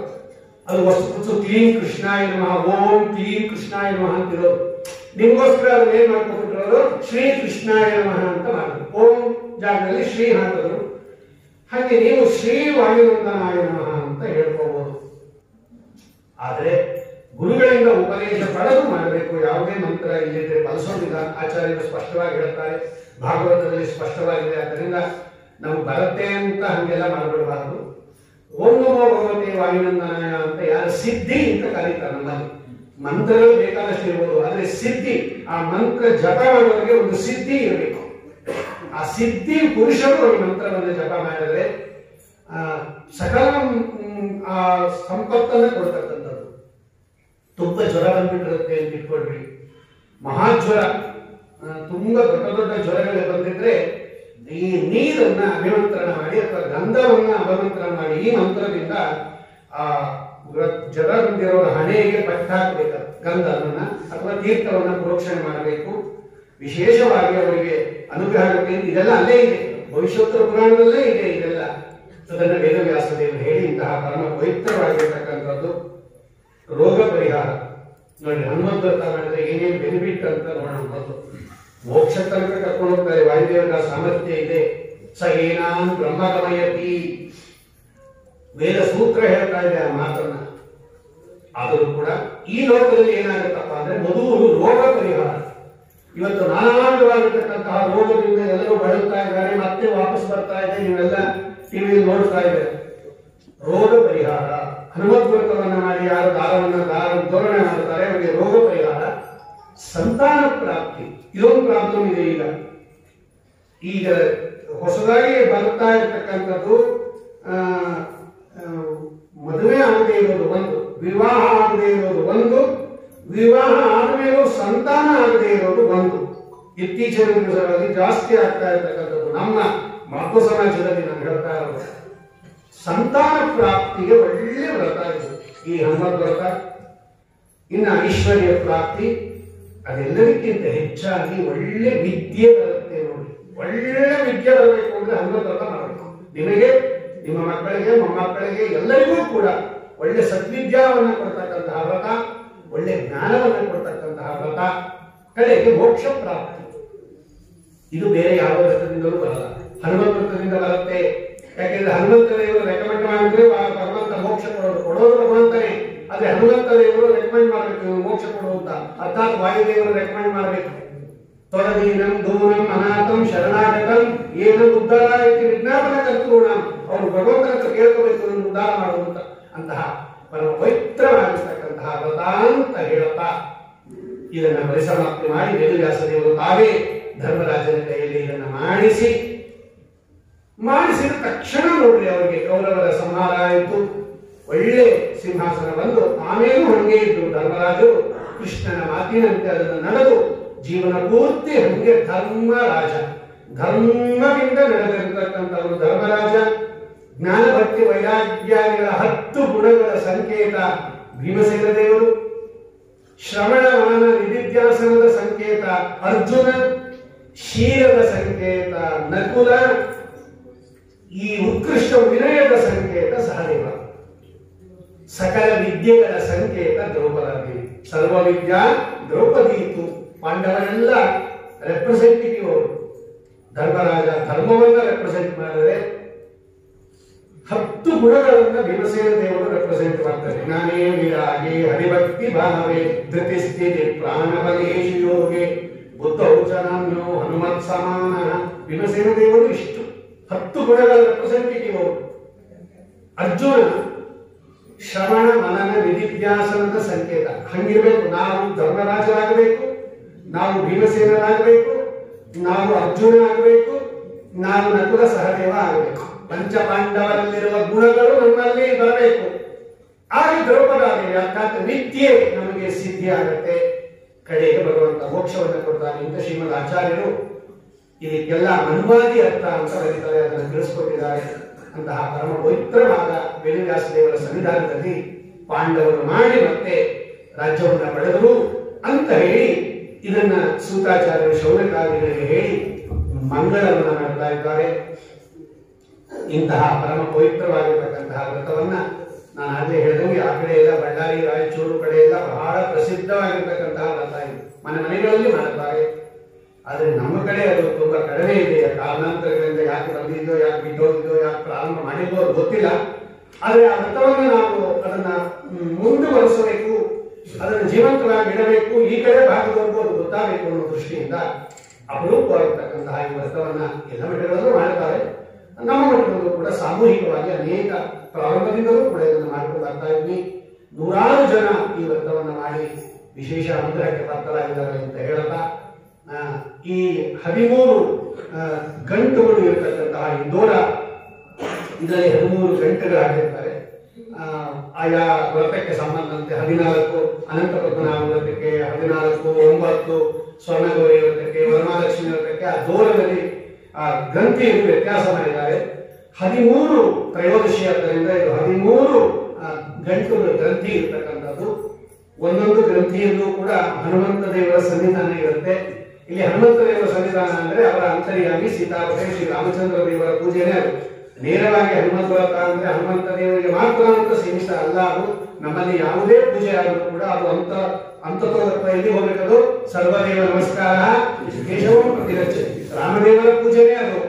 ಅದು ವಸ್ತು ಕ್ಲೀನ್ ಕೃಷ್ಣಾಯ ನಮಃ, ಓಂ ಕ್ಲೀನ್ ಕೃಷ್ಣಾಯ ನಮಃ ಅಂತಿರೋದು. ನಿಮ್ಗೋಸ್ಕರ ಅದನ್ನ ಏನ್ ಮಾಡ್ಕೊಬಿಟ್ಟಿರೋದು, ಶ್ರೀ ಕೃಷ್ಣಾಯ ನಮಃ ಅಂತ ಮಾಡಿದ್ರು. ಓಂ ಜಾಗದಲ್ಲಿ ಶ್ರೀ ಹಾಕಿದ್ರು. ಹಾಗೆ ನೀವು ಶ್ರೀ ವಾಯುನಂದನಾಯ ನಮಃ ಅಂತ ಹೇಳ್ಕೋಬಹುದು. ಆದ್ರೆ ಗುರುಗಳಿಂದ ಉಪದೇಶ ಪಡೆದು ಮಾಡಬೇಕು. ಯಾವುದೇ ಮಂತ್ರ ಇಲ್ಲಿದ್ರೆ ಬಳಸೋದಿಲ್ಲ. ಆಚಾರ್ಯರು ಸ್ಪಷ್ಟವಾಗಿ ಹೇಳ್ತಾರೆ, ಭಾಗವತದಲ್ಲಿ ಸ್ಪಷ್ಟವಾಗಿದೆ. ಆದ್ದರಿಂದ ನಾವು ಬರುತ್ತೆ ಅಂತ ಹಂಗೆಲ್ಲ ಮಾಡಬಿಡಬಾರ್ದು. ಓಂ ನಮೋ ಭಗವತೆ ವಾಯುನಂದನಾಯ ಅಂತ ಯಾರು ಸಿದ್ಧಿ ಅಂತ ಕರೀತಾರೆ. ನಮ್ಮಲ್ಲಿ ಮಂತ್ರಗಳು ಬೇಕಾದಷ್ಟು ಇರ್ಬೋದು, ಆದ್ರೆ ಸಿದ್ಧಿ, ಆ ಮಂತ್ರ ಜಪ ಮಾಡೋರಿಗೆ ಒಂದು ಸಿದ್ಧಿ ಇರಬೇಕು. ಆ ಸಿದ್ಧಿ ಪುರುಷರು ಈ ಮಂತ್ರವನ್ನು ಜಪ ಮಾಡಿದ್ರೆ ಸಕಲ ಆ ಸಂಪತ್ತನ್ನು ಕೊಡ್ತಕ್ಕಂಥದ್ದು. ತುಂಬಾ ಜ್ವರ ಬಂದ್ಬಿಟ್ಟಿರುತ್ತೆ ಅಂತ ಇಟ್ಕೊಳ್ರಿ, ಮಹಾಜ್ವರ, ತುಂಬಾ ದೊಡ್ಡ ದೊಡ್ಡ ಜ್ವರಗಳು ಬಂದಿದ್ರೆ ಈ ನೀರನ್ನ ಅಭಿಮಂತ್ರಣ ಮಾಡಿ ಅಥವಾ ಗಂಧವನ್ನ ಅಭಿಮಂತ್ರಣ ಮಾಡಿ ಈ ಮಂತ್ರದಿಂದ ಆ ಜ್ವರ ಬಂದಿರೋರ ಹಣೆಗೆ ಪಟ್ಟ ಹಾಕಬೇಕು. ಗಂಧವನ್ನ ಅಥವಾ ತೀರ್ಥವನ್ನ ಪ್ರೋಕ್ಷಣೆ ಮಾಡಬೇಕು. ವಿಶೇಷವಾಗಿ ಅವರಿಗೆ ಅನುಗ್ರಹ ಆಗುತ್ತೆ. ಇದೆಲ್ಲ ಅಲ್ಲೇ ಇದೆ, ಭವಿಷ್ಯೋತ್ತರ ಪುರಾಣದಲ್ಲೇ ಇದೆ ಇದೆಲ್ಲ. ಅದನ್ನ ವೇದವ್ಯಾಸದೇವರು ಹೇಳಿ ಇಂತಹ ಪರಮ ಪವಿತ್ರವಾಗಿರ್ತಕ್ಕಂಥದ್ದು. ರೋಗ ಪರಿಹಾರ ನೋಡಿ, ಹನುಮಂತ ವ್ರತ ಮಾಡಿದ್ರೆ ಏನೇನು ಬೆನಿಫಿಟ್ ಅಂತ ನೋಡೋಣ. ಮೋಕ್ಷ ತನಕ ಕರ್ಕೊಂಡು ಹೋಗ್ತಾರೆ. ವಾಯುದೇವರ ಸಾಮರ್ಥ್ಯ ಇದೆ. ಸ ಏನಾನ್ ಬ್ರಹ್ಮಗಮಯತಿ, ವೇದ ಸೂತ್ರ ಹೇಳ್ತಾ ಇದೆ ಆ ಮಾತನ್ನ. ಆದರೂ ಕೂಡ ಈ ಲೋಕದಲ್ಲಿ ಏನಾಗುತ್ತಪ್ಪ ಅಂದ್ರೆ ಮೊದಲು ರೋಗ ಪರಿಹಾರ. ಇವತ್ತು ನಾನಾವಿಧವಾಗಿರ್ತಕ್ಕಂತಹ ರೋಗದಿಂದ ಎಲ್ಲರೂ ಬಳಲ್ತಾ ಇದ್ದಾರೆ, ಮತ್ತೆ ವಾಪಸ್ ಬರ್ತಾ ಇದೆ. ನೀವೆಲ್ಲ ಟಿವಿಯಲ್ಲಿ ನೋಡ್ತಾ ಇದ್ದಾರೆ. ರೋಗ ಪರಿಹಾರ, ಹನುಮತ್ ವ್ರತವನ್ನ ಮಾಡಿ ಯಾರು ಧೋರಣೆ ಮಾಡ್ತಾರೆ ಅವರಿಗೆ ರೋಗ ಪರಿಹಾರ. ಸಂತಾನ ಪ್ರಾಪ್ತಿ, ಇದೊಂದು ಪ್ರಾಬ್ಲಮ್ ಇದೆ. ಈಗ ಹೊಸದಾಗಿ ಬರ್ತಾ ಇರತಕ್ಕಂಥದ್ದು ಮದುವೆ ಆಗದೆ ಇರೋದು ಒಂದು, ವಿವಾಹ ಆಗದೆ ಇರೋದು ಒಂದು, ವಿವಾಹ ಆದ್ಮೇಲೂ ಸಂತಾನ ಆಗದೆ ಇರೋದು ಒಂದು. ಇತ್ತೀಚಿನ ದಿವಸಗಳಲ್ಲಿ ಜಾಸ್ತಿ ಆಗ್ತಾ ಇರತಕ್ಕಂಥದ್ದು ನಮ್ಮ ಮಕ್ಕಳ ಸಮಾಜದಲ್ಲಿ. ನಾನು ಹೇಳ್ತಾ ಇರೋದು ಸಂತಾನ ಪ್ರಾಪ್ತಿಗೆ ಒಳ್ಳೆ ವ್ರತ ಇದು ಈ ಹನುಮತ್ ವ್ರತ. ಇನ್ನು ಐಶ್ವರ್ಯ ಪ್ರಾಪ್ತಿ, ಅದೆಲ್ಲದಕ್ಕಿಂತ ಹೆಚ್ಚಾಗಿ ಒಳ್ಳೆ ವಿದ್ಯೆ ಬರುತ್ತೆ ನೋಡಿ. ಒಳ್ಳೆ ವಿದ್ಯೆ ಬರಬೇಕು ಅಂದ್ರೆ ಹನುಮತ್ ವ್ರತ ಮಾಡಬೇಕು. ನಿಮಗೆ, ನಿಮ್ಮ ಮಕ್ಕಳಿಗೆ, ಮೊಮ್ಮಕ್ಕಳಿಗೆ ಎಲ್ಲರಿಗೂ ಕೂಡ ಒಳ್ಳೆ ಸದ್ವಿದ್ಯಾವನ್ನ ಕೊಡ್ತಕ್ಕಂತಹ ವ್ರತ, ಒಳ್ಳೆ ಜ್ಞಾನವನ್ನು ಕೊಡ್ತಕ್ಕಂತಹ ವ್ರತ, ಕಡೆಗೆ ಮೋಕ್ಷ ಪ್ರಾಪ್ತಿ. ಇದು ಬೇರೆ ಯಾವ ವ್ರತದಿಂದಲೂ ಬರಲ್ಲ, ಹನುಮತ್ ವ್ರತದಿಂದ ಬರುತ್ತೆ. ಯಾಕೆಂದ್ರೆ ಹನುಮಂತ ದೇವರು ರೆಕಮೆಂಡ್ ಮಾಡಿದ್ರೆ ಭಗವಂತ ಮೋಕ್ಷ ಕೊಡೋದು ಭಗವಂತನೇ. ಆದ್ರೆ ಹನುಮಂತ ದೇವರು ರೆಕಮೆಂಡ್ ಮಾಡಬೇಕು ಮೋಕ್ಷ ಕೊಡುವಂತ, ಅರ್ಥಾತ್ ವಾಯುದೇವರು ರೆಕಮೆಂಡ್ ಮಾಡಬೇಕು. ತೊಡದೀನಂ ದೂರಂ ಅನಾಥಂ ಶರಣಾಗತಂ ಏನು ಉದ್ಧಾರ ವಿಜ್ಞಾಪನ ಕರ್ತೃಣಂ. ಅವರು ಭಗವಂತನ ಹತ್ರ ಕೇಳ್ಕೋಬೇಕು ಉದ್ಧಾರ ಮಾಡುವಂತ ಅಂತಹ ಪರಮ ಪವಿತ್ರವಾಗಿರ್ತಕ್ಕಂತಹ ವ್ರತ ಅಂತ ಹೇಳುತ್ತಾ ಇದನ್ನ ಪರಿಸಮಾಪ್ತಿ ಮಾಡಿ ವೇದವ್ಯಾಸ ದೇವರು ತಾವೇ ಧರ್ಮರಾಜನ ಕೈಯಲ್ಲಿ ಇದನ್ನ ಮಾಡಿಸಿದ ತಕ್ಷಣ ನೋಡ್ರಿ ಅವರಿಗೆ ಕೌರವರ ಸಂಹಾರ ಆಯಿತು. ಒಳ್ಳೆ ಸಿಂಹಾಸನ ಬಂದು ಆಮೇಲೂ ಹಂಗೆ ಇದ್ದು ಧರ್ಮರಾಜರು ಕೃಷ್ಣನ ಮಾತಿನಂತೆ ಅದನ್ನು ನಡೆದು ಜೀವನ ಪೂರ್ತಿ ಹಂಗೆ ಧರ್ಮದಿಂದ ನಡೆದಿರತಕ್ಕಂಥವರು ಧರ್ಮರಾಜ. ಜ್ಞಾನ ಭಕ್ತಿ ವೈರಾಗ್ಯಾದಿಗಳ 10 ಗುಣಗಳ ಸಂಕೇತ ಭೀಮಸೇನ ದೇವರು. ಶ್ರವಣ ಮನನ ನಿಧಿಧ್ಯಾಸನದ ಸಂಕೇತ ಅರ್ಜುನ. ಶೀಲದ ಸಂಕೇತ ನಕುಲ. ಈ ಉತ್ಕೃಷ್ಟ ವಿನಯದ ಸಂಕೇತ ಸಹದೇವ. ಸಕಲ ವಿದ್ಯೆಗಳ ಸಂಕೇತ ದ್ರೌಪದಿ. ಸರ್ವ ವಿದ್ಯಾ ದ್ರೌಪದೀತು. ಪಾಂಡವರೆಲ್ಲ ರೆಪ್ರೆಸೆಂಟೇಟಿವ್ ಅವರು. ಧರ್ಮರಾಜ ಧರ್ಮವನ್ನ ರೆಪ್ರೆಸೆಂಟ್ ಮಾಡಿದರೆ 10 ಗುಣಗಳನ್ನ ಭೀಮಸೇನ ದೇವರು ರೆಪ್ರೆಸೆಂಟ್ ಮಾಡ್ತಾರೆ. ಜ್ಞಾನೇ ವಿರಾಗೆ ಹರಿಭಕ್ತಿ ಭಾವೇ ಧೃತಿಸ್ಥಿತಿ ಪ್ರಾಣಬಲೇಶು ಯೋಗೆ ಬುದ್ಧೌಚನಾನ್ಯೋ ಹನುಮತ್ ಸಮಾನ. ಭೀಮಸೇನ ದೇವರು ಇಷ್ಟು 10 ಗುಣಗಳ ರೆಪ್ರೆಸೆಂಟೇಟಿವ್ ಅವರು. ಅರ್ಜುನ ಶ್ರವಣ ಮನನ ನಿಧಿಧ್ಯಾಸನದ ಸಂಕೇತ. ಹಂಗಿರ್ಬೇಕು. ನಾವು ಧರ್ಮರಾಜರಾಗಬೇಕು, ನಾವು ಭೀಮಸೇನರಾಗಬೇಕು, ನಾವು ಅರ್ಜುನ ಆಗಬೇಕು, ನಾವು ನಕುಲ ಸಹದೇವ ಆಗಬೇಕು. ಪಂಚಪಾಂಡವರಲ್ಲಿರುವ ಗುಣಗಳು ನಮ್ಮಲ್ಲಿ ಬರಬೇಕು. ಆಗ ದ್ರೌಪದಿ ಅರ್ಥಾತ್ ವಿದ್ಯೆ ನಮಗೆ ಸಿದ್ಧಿ ಆಗತ್ತೆ. ಕಡೆಗೆ ಭಗವಂತ ಮೋಕ್ಷವನ್ನು ಕೊಡ್ತಾನೆ ಅಂತ ಶ್ರೀಮದ್ ಆಚಾರ್ಯರು ಇದಕ್ಕೆಲ್ಲ ಅನುವಾದಿ ಅರ್ಥ ಅಂತ ಬರೀತಾರೆ. ಅದನ್ನು ತಿಳಿಸ್ಕೊಟ್ಟಿದ್ದಾರೆ. ಅಂತಹ ಪರಮ ಪವಿತ್ರವಾದ ವೇದವ್ಯಾಸ ದೇವರ ಸನ್ನಿಧಾನದಲ್ಲಿ ಪಾಂಡವರು ಮಾಡಿ ಮತ್ತೆ ರಾಜ್ಯವನ್ನ ಪಡೆದರು ಅಂತ ಹೇಳಿ ಇದನ್ನ ಸೂತಾಚಾರ್ಯರು ಶೌನಕಾದಿಗಳಿಗೆ ಹೇಳಿ ಮಂಗಳವನ್ನ ಮಾಡ್ತಾ ಇದ್ದಾರೆ. ಇಂತಹ ಪರಮ ಪವಿತ್ರವಾಗಿರತಕ್ಕಂತಹ ವ್ರತವನ್ನ ನಾನು ಆಗಲೇ ಹೇಳಿದಂಗೆ ಆ ಕಡೆ ಎಲ್ಲ ಬಳ್ಳಾರಿ ರಾಯಚೂರು ಕಡೆ ಎಲ್ಲ ಬಹಳ ಪ್ರಸಿದ್ಧವಾಗಿರ್ತಕ್ಕಂತಹ ವ್ರತ ಇದು. ಮನೆಗಳಲ್ಲಿ ಮಾಡುತ್ತಾರೆ. ಆದ್ರೆ ನಮ್ಮ ಕಡೆ ಅದು ತುಂಬಾ ಕಡಿಮೆ ಇದೆ. ಕಾರಣಾಂತರಗಳಿಂದ ಯಾಕೆ ಬಂದಿದ್ದೋ, ಯಾಕೆ ಬಿದ್ದೋಗಿದ್ದೋ, ಯಾಕೆ ಪ್ರಾರಂಭ ಮಾಡಿದ್ದೋ ಅದು ಗೊತ್ತಿಲ್ಲ. ಆದ್ರೆ ಆ ವ್ರತವನ್ನ ನಾವು ಅದನ್ನ ಮುಂದುವರಿಸಬೇಕು, ಅದನ್ನು ಜೀವಂತವಾಗಿ ಇಡಬೇಕು. ಈ ಕಡೆ ಭಾಗದವರೆಗೂ ಅದು ಗೊತ್ತಾಗಬೇಕು ಅನ್ನೋ ದೃಷ್ಟಿಯಿಂದ ಅಪರೂಪವಾಗಿರ್ತಕ್ಕಂತಹ ಈ ವ್ರತವನ್ನ ಎಲ್ಲ ಮಠಗಳಲ್ಲೂ ಮಾಡುತ್ತಾರೆ. ನಮ್ಮ ಮಠದಲ್ಲೂ ಕೂಡ ಸಾಮೂಹಿಕವಾಗಿ ಅನೇಕ ಪ್ರಾರಂಭದಿಂದಲೂ ಕೂಡ ಇದನ್ನು ಮಾಡಿಕೊಂಡು ಬರ್ತಾ ಇದ್ವಿ. 100 ಜನ ಈ ವ್ರತವನ್ನ ಮಾಡಿ ವಿಶೇಷ ಅನುಗ್ರಹಕ್ಕೆ ಪಾತ್ರರಾಗಿದ್ದಾರೆ ಅಂತ ಹೇಳ್ತಾ ಈ 13 ಗಂಟುಗಳು ಇರತಕ್ಕಂತಹ ಈ ದೂರ ಇದರಲ್ಲಿ 13 ಗಂಟೆಗಳು ಹಾಕಿರ್ತಾರೆ. ಆಯಾ ವ್ರತಕ್ಕೆ ಸಂಬಂಧಂತೆ 14 ಅನಂತ ಪದ್ಮನಾಭ ವ್ರತಕ್ಕೆ, 14 9 ಸ್ವರ್ಣಗೌರಿ ವ್ರತಕ್ಕೆ, ವರಮಹಾಲಕ್ಷ್ಮಿ ವ್ರತಕ್ಕೆ ಆ ದೂರದಲ್ಲಿ ಆ ಗ್ರಂಥಿಯನ್ನು ವ್ಯತ್ಯಾಸ ಮಾಡಿದ್ದಾರೆ. 13 ತ್ರಯೋದಶಿ ಆದ್ದರಿಂದ ಇದು 13 ಗಂಟುಗಳು ಗ್ರಂಥಿ ಇರತಕ್ಕಂಥದ್ದು. ಒಂದೊಂದು ಗ್ರಂಥಿಯಲ್ಲೂ ಕೂಡ ಹನುಮಂತ ದೇವರ ಸನ್ನಿಧಾನ ಇರುತ್ತೆ. ಇಲ್ಲಿ ಹನುಮಂತ ದೇವರ ಸನ್ನಿಧಾನ ಅಂದ್ರೆ ಅವರ ಅಂತರ್ಯಾಮಿ ಸೀತಾಪತಿ ಶ್ರೀ ರಾಮಚಂದ್ರ ದೇವರ ಪೂಜೆನೇ ಅದು. ನೇರವಾಗಿ ಹನುಮಂತ ವ್ರತ ಅಂದ್ರೆ ಹನುಮಂತ ದೇವರಿಗೆ ಮಾತ್ರ ಅಂತ ಸೀಮಿತ ಅಲ್ಲ. ಅದು ನಮ್ಮಲ್ಲಿ ಯಾವುದೇ ಪೂಜೆ ಆದರೂ ಕೂಡ ಅದು ಅಂತತೋಗತ್ವ ಎಲ್ಲಿ ಹೋಗಬೇಕದು ಸರ್ವದೇವ ನಮಸ್ಕಾರ ಕೇಶವಂ ಪ್ರತಿರಚ್ಚ ರಾಮದೇವರ ಪೂಜೆನೇ ಅದು.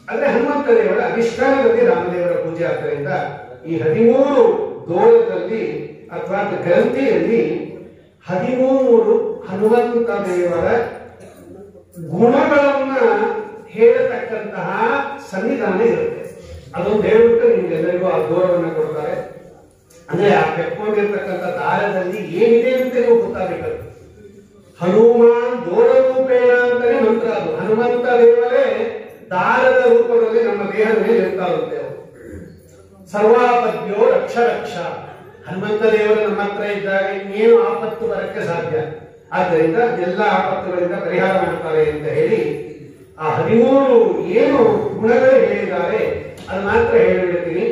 ಅಂದ್ರೆ ಹನುಮಂತ ದೇವರ ಅಧಿಷ್ಠಾನದಲ್ಲಿ ರಾಮದೇವರ ಪೂಜೆ ಆದ್ದರಿಂದ ಈ 13 ದೋಳದಲ್ಲಿ ಅಥವಾ ಗ್ರಂಥಿಯಲ್ಲಿ 13 ಹನುಮಂತ ದೇವರ ಗುಣಗಳನ್ನ ಹೇಳತಕ್ಕಂತಹ ಸನ್ನಿಧಾನ ಇರುತ್ತೆ. ಅದೊಂದು ಹೇಳ್ಬಿಟ್ಟು ನಿಮ್ಗೆಲ್ಲರಿಗೂ ಆ ಗೌರವನ್ನ ಕೊಡ್ತಾರೆ. ಅಂದ್ರೆ ಆ ಕೆಪ್ಕೊಂಡಿರ್ತಕ್ಕಂಥ ದಾರದಲ್ಲಿ ಏನಿದೆ ಅಂತ ನೀವು ಗೊತ್ತಾಗಬೇಕು. ಹನುಮಾನ್ ದೋರ ರೂಪೇಣ ಅಂತಾನೆ ಮಂತ್ರ ಅದು. ಹನುಮಂತ ದೇವರೇ ದಾರದ ರೂಪದಲ್ಲಿ ನಮ್ಮ ದೇಹದ ಮೇಲೆ ಇರ್ತಾರಂತೆ. ಅವರು ಸರ್ವಾಪದ್ಯೋ ರಕ್ಷ ರಕ್ಷ. ಹನುಮಂತ ದೇವರು ನಮ್ಮ ಹತ್ರ ಇದ್ದಾಗ ಇನ್ನೇನು ಆಪತ್ತು ಬರಕ್ಕೆ ಸಾಧ್ಯ. ಆದ್ದರಿಂದ ಎಲ್ಲ ಆಪತ್ತುಗಳಿಂದ ಪರಿಹಾರ ಮಾಡ್ತಾರೆ ಅಂತ ಹೇಳಿ ಆ 13 ಏನು ಗುಣಗಳು ಹೇಳಿದ್ದಾರೆ ಅದು ಮಾತ್ರ ಹೇಳಿಬಿಡ್ತೀನಿ.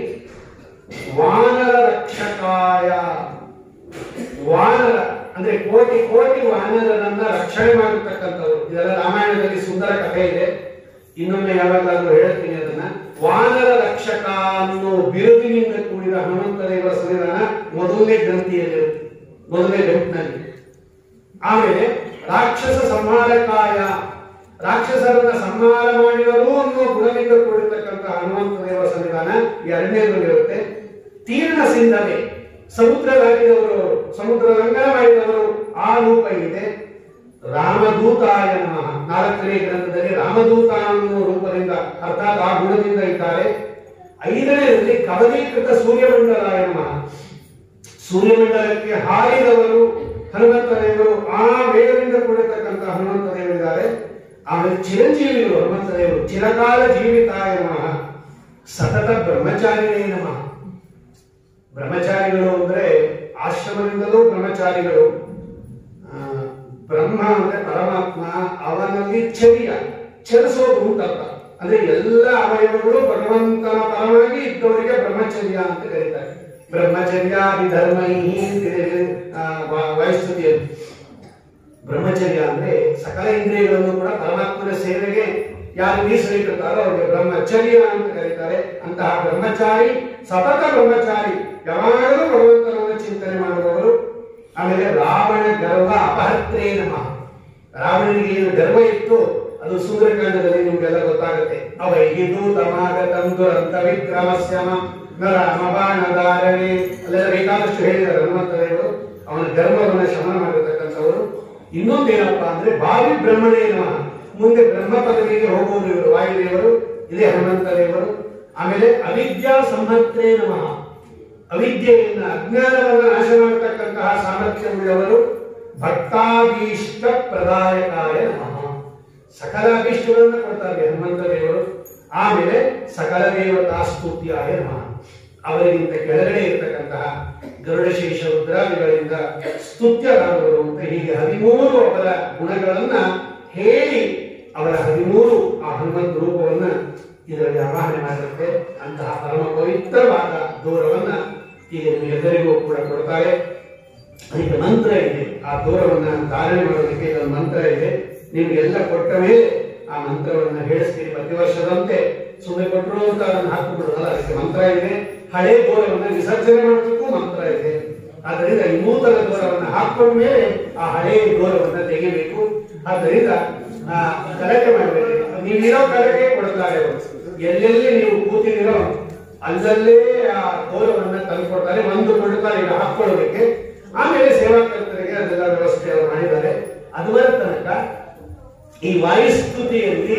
ವಾನರ ರಕ್ಷಕಾಯ. ವಾನರ ಅಂದ್ರೆ ಕೋಟಿ ಕೋಟಿ ವಾನರರನ್ನ ರಕ್ಷಣೆ ಮಾಡತಕ್ಕಂಥವ್ರು. ಇದೆಲ್ಲ ರಾಮಾಯಣದಲ್ಲಿ ಸುಂದರ ಕಥೆ ಇದೆ. ಇನ್ನೊಮ್ಮೆ ಯಾವಾಗಲಾದ್ರೂ ಹೇಳ್ತೀನಿ ಅದನ್ನ. ವಾನರ ರಕ್ಷಕ ಅನ್ನೋ ಬಿರುದಿನಿಂದ ಕೂಡಿದ ಹನುಮಂತ ದೇವರ ಸನ್ನಿಧಾನ ಮೊದಲನೇ ಗ್ರಂಥಿಯಲ್ಲಿರುತ್ತೆ, ಮೊದಲನೇ ಗಂಟಿನಲ್ಲಿ. ಆಮೇಲೆ ರಾಕ್ಷಸ ಸಂಹಾರಕಾಯ. ರಾಕ್ಷಸರನ್ನ ಸಂಹಾರ ಮಾಡಿದರು ಅನ್ನೋ ಗುಣದಿಂದ ಕೂಡಿರ್ತಕ್ಕಂಥ ಹನುಮಂತ ದೇವರ ಸನ್ನಿಧಾನ ಎರಡನೇದಲ್ಲಿರುತ್ತೆ. ತೀರ್ಣ ಸಿಂಧವೇ. ಸಮುದ್ರ ದಾಟಿದವರು, ಸಮುದ್ರ ಲಂಘನ ಮಾಡಿದವರು ಆ ರೂಪ ಇದೆ. ರಾಮದೂತಾಯ ನಮಃ. 4ನೇ ಗ್ರಂಥದಲ್ಲಿ ರಾಮದೂತ ಅನ್ನುವ ರೂಪದಿಂದ ಅರ್ಥಾತ್ ಆ ಗುಣದಿಂದ ಇದ್ದಾರೆ. 5ನೇದಲ್ಲಿ ಕವಲೀಕೃತ ಸೂರ್ಯಮಂಡಲಾಯ ನಮಃ. ಸೂರ್ಯಮಂಡಲಕ್ಕೆ ಹಾರಿದವರು ಹನುಮಂತ ದೇವರು, ಆ ವೇಗದಿಂದ ಕೂಡಿರ್ತಕ್ಕಂಥ ಹನುಮಂತ ದೇವರಿದ್ದಾರೆ. ಆಮೇಲೆ ಚಿರಂಜೀವಿಗಳು ಹನುಮಂತ ದೇವರು, ಚಿರಕಾಲ ಜೀವಿತಾಯ ನಮಃ. ಸತತ ಬ್ರಹ್ಮಚಾರಿಣೇ ನಮಃ. ಬ್ರಹ್ಮಚಾರಿಗಳು ಅಂದ್ರೆ ಆಶ್ರಮದಿಂದಲೂ ಬ್ರಹ್ಮಚಾರಿಗಳು. ಬ್ರಹ್ಮ ಅಂದ್ರೆ ಪರಮಾತ್ಮ, ಅವನಲ್ಲಿ ಚರಿಸೋದು ಅಂತ ಅರ್ಥ. ಅಂದ್ರೆ ಎಲ್ಲ ಅವಯವಗಳು ಭಗವಂತನ ಪರವಾಗಿ ಇದ್ದವರಿಗೆ ಬ್ರಹ್ಮಚರ್ಯ ಅಂತ ಕರೀತಾರೆ. ಬ್ರಹ್ಮಚರ್ಯಾದಿ ಧರ್ಮೈ ವಯಸ್ಸುತಿಯಲ್ಲಿ ಬ್ರಹ್ಮಚರ್ಯ ಅಂದ್ರೆ ಸಕಲ ಇಂದ್ರಿಯಗಳನ್ನು ಕೂಡ ಪರಮಾತ್ಮನ ಸೇವೆಗೆ ಯಾರು ಮೀಸಲಿಟ್ಟಿರ್ತಾರೋ ಅವರಿಗೆ ಬ್ರಹ್ಮಚರ್ಯ ಅಂತ ಕರೀತಾರೆ. ಅಂತಹ ಬ್ರಹ್ಮಚಾರಿ, ಸತತ ಬ್ರಹ್ಮಚಾರಿ, ಯಾವಾಗಲೂ ಭಗವಂತನನ್ನು ಚಿಂತನೆ ಮಾಡುವವರು. ಆಮೇಲೆ ರಾವಣ ಗರ್ವ ಅಪಹತ್ರೇ ನಮಃ. ರಾವಣನಿಗೆ ಏನು ಗರ್ವ ಇತ್ತು ಅದು ಸುಂದರಕಾಂಡದಲ್ಲಿ ನಿಮ್ಗೆಲ್ಲ ಗೊತ್ತಾಗುತ್ತೆ. ಅವೈದು ತಮಾಗತಂ ದುರಂತ ವಿಕ್ರಮಸ್ಯಮ ರಾಮ ಬಾಣಧಾರಣೆ ಅಲ್ಲೆಲ್ಲ ಬೇಕಾದಷ್ಟು ಹೇಳಿದ್ದಾರೆ ಹನುಮಂತ ದೇವರು. ಅವನ ಗರ್ವವನ್ನು ಶಮನ ಮಾಡಿರ್ತಕ್ಕಂಥವರು. ಇನ್ನೊಂದೇನಪ್ಪ ಅಂದ್ರೆ ಭಾವಿ ಬ್ರಹ್ಮಣೇ ನಮಃ. ಮುಂದೆ ಬ್ರಹ್ಮ ಪದವಿಗೆ ಹೋಗುವುದು ಇವರು ವಾಯುದೇವರು, ಇದೇ ಹನುಮಂತ ದೇವರು. ಆಮೇಲೆ ಅವಿದ್ಯಾ ಸಂಹತ್ರೇ ನಮಃ. ಅವಿದ್ಯೆಯನ್ನ ಅಜ್ಞಾನವನ್ನು ನಾಶ ಮಾಡತಕ್ಕಂತಹ ಸಾಮರ್ಥ್ಯವುಳ್ಳವರು. ಭಕ್ತಾಭೀಷ್ಟ ಪ್ರದಾಯಕಾಯ ನಮಃ. ಸಕಲ ಅಭೀಷ್ಟಗಳನ್ನು ಕೊಡ್ತಾರೆ ಹನುಮಂತ ದೇವರು. ಆಮೇಲೆ ಸಕಲ ದೇವತಾ ಸ್ತುತ್ಯಾಯ ನಮಃ. ಅವರಿಗಿಂತ ಕೆಳಗಡೆ ಇರತಕ್ಕಂತಹ ಗರುಡಶೇಷ ರುದ್ರಾದಿಗಳಿಂದ ಸ್ತುತ್ಯರಾಗುವರು ಅಂತ ಹೀಗೆ 13 ಅವರ ಗುಣಗಳನ್ನ ಹೇಳಿ ಅವರ 13 ಆ ಹನುಮಂತ ರೂಪವನ್ನ ಇದರಲ್ಲಿ ಆವಾಹನೆ ಮಾಡಿರುತ್ತೆ. ಅಂತಹ ಪರಮ ಪವಿತ್ರವಾದ ದೂರವನ್ನ ಈಗ ನಿಮಗೆಲ್ಲರಿಗೂ ಕೂಡ ಕೊಡ್ತಾರೆ. ಅದಕ್ಕೆ ಮಂತ್ರ ಇದೆ. ಆ ದೂರವನ್ನ ಧಾರಣೆ ಮಾಡೋದಕ್ಕೆ ಇದೊಂದು ಮಂತ್ರ ಇದೆ. ನಿಮ್ಗೆಲ್ಲ ಕೊಟ್ಟ ಮೇಲೆ ಆ ಮಂತ್ರವನ್ನ ಹೇಳಿಸ್ತೀರಿ. ಪ್ರತಿ ವರ್ಷದಂತೆ ಸುಮ್ಮನೆ ಕೊಟ್ಟರು ಅಂತ ಅದನ್ನು ಹಾಕಿಬಿಡೋದಲ್ಲ, ಅದಕ್ಕೆ ಮಂತ್ರ ಇದೆ. ಹಳೆ ದೂರವನ್ನ ವಿಸರ್ಜನೆ ಮಾಡೋದಕ್ಕೂ ಮಂತ್ರ ಇದೆ. ಆದ್ದರಿಂದ ಈ ನೂತನ ದೂರವನ್ನ ಹಾಕೊಂಡ ಮೇಲೆ ಆ ಹಳೆ ದೂರವನ್ನ ತೆಗಿಬೇಕು. ಆದ್ದರಿಂದ ಗಲಾಟೆ ಮಾಡಬೇಕು. ನೀವಿರೋ ಕಡೆಗೆ ಕೊಡ್ತಾರೆ. ಎಲ್ಲೆಲ್ಲಿ ನೀವು ಕೂತಿದಿರೋ ಅಲ್ಲಲ್ಲೇ ಆ ದೂರವನ್ನ ತಂದುಕೊಡ್ತಾರೆ. ಒಂದು ಕೊಡ್ತಾರೆ ಈಗ ಹಾಕೊಳ್ಳೋದಕ್ಕೆ. ಆಮೇಲೆ ಸೇವಾಕರ್ತರಿಗೆ ಅದೆಲ್ಲ ವ್ಯವಸ್ಥೆ ಅವರು ಮಾಡಿದ್ದಾರೆ. ಅದುವರ ತನಕ ಈ ವಾಯುಸ್ತುತಿಯಲ್ಲಿ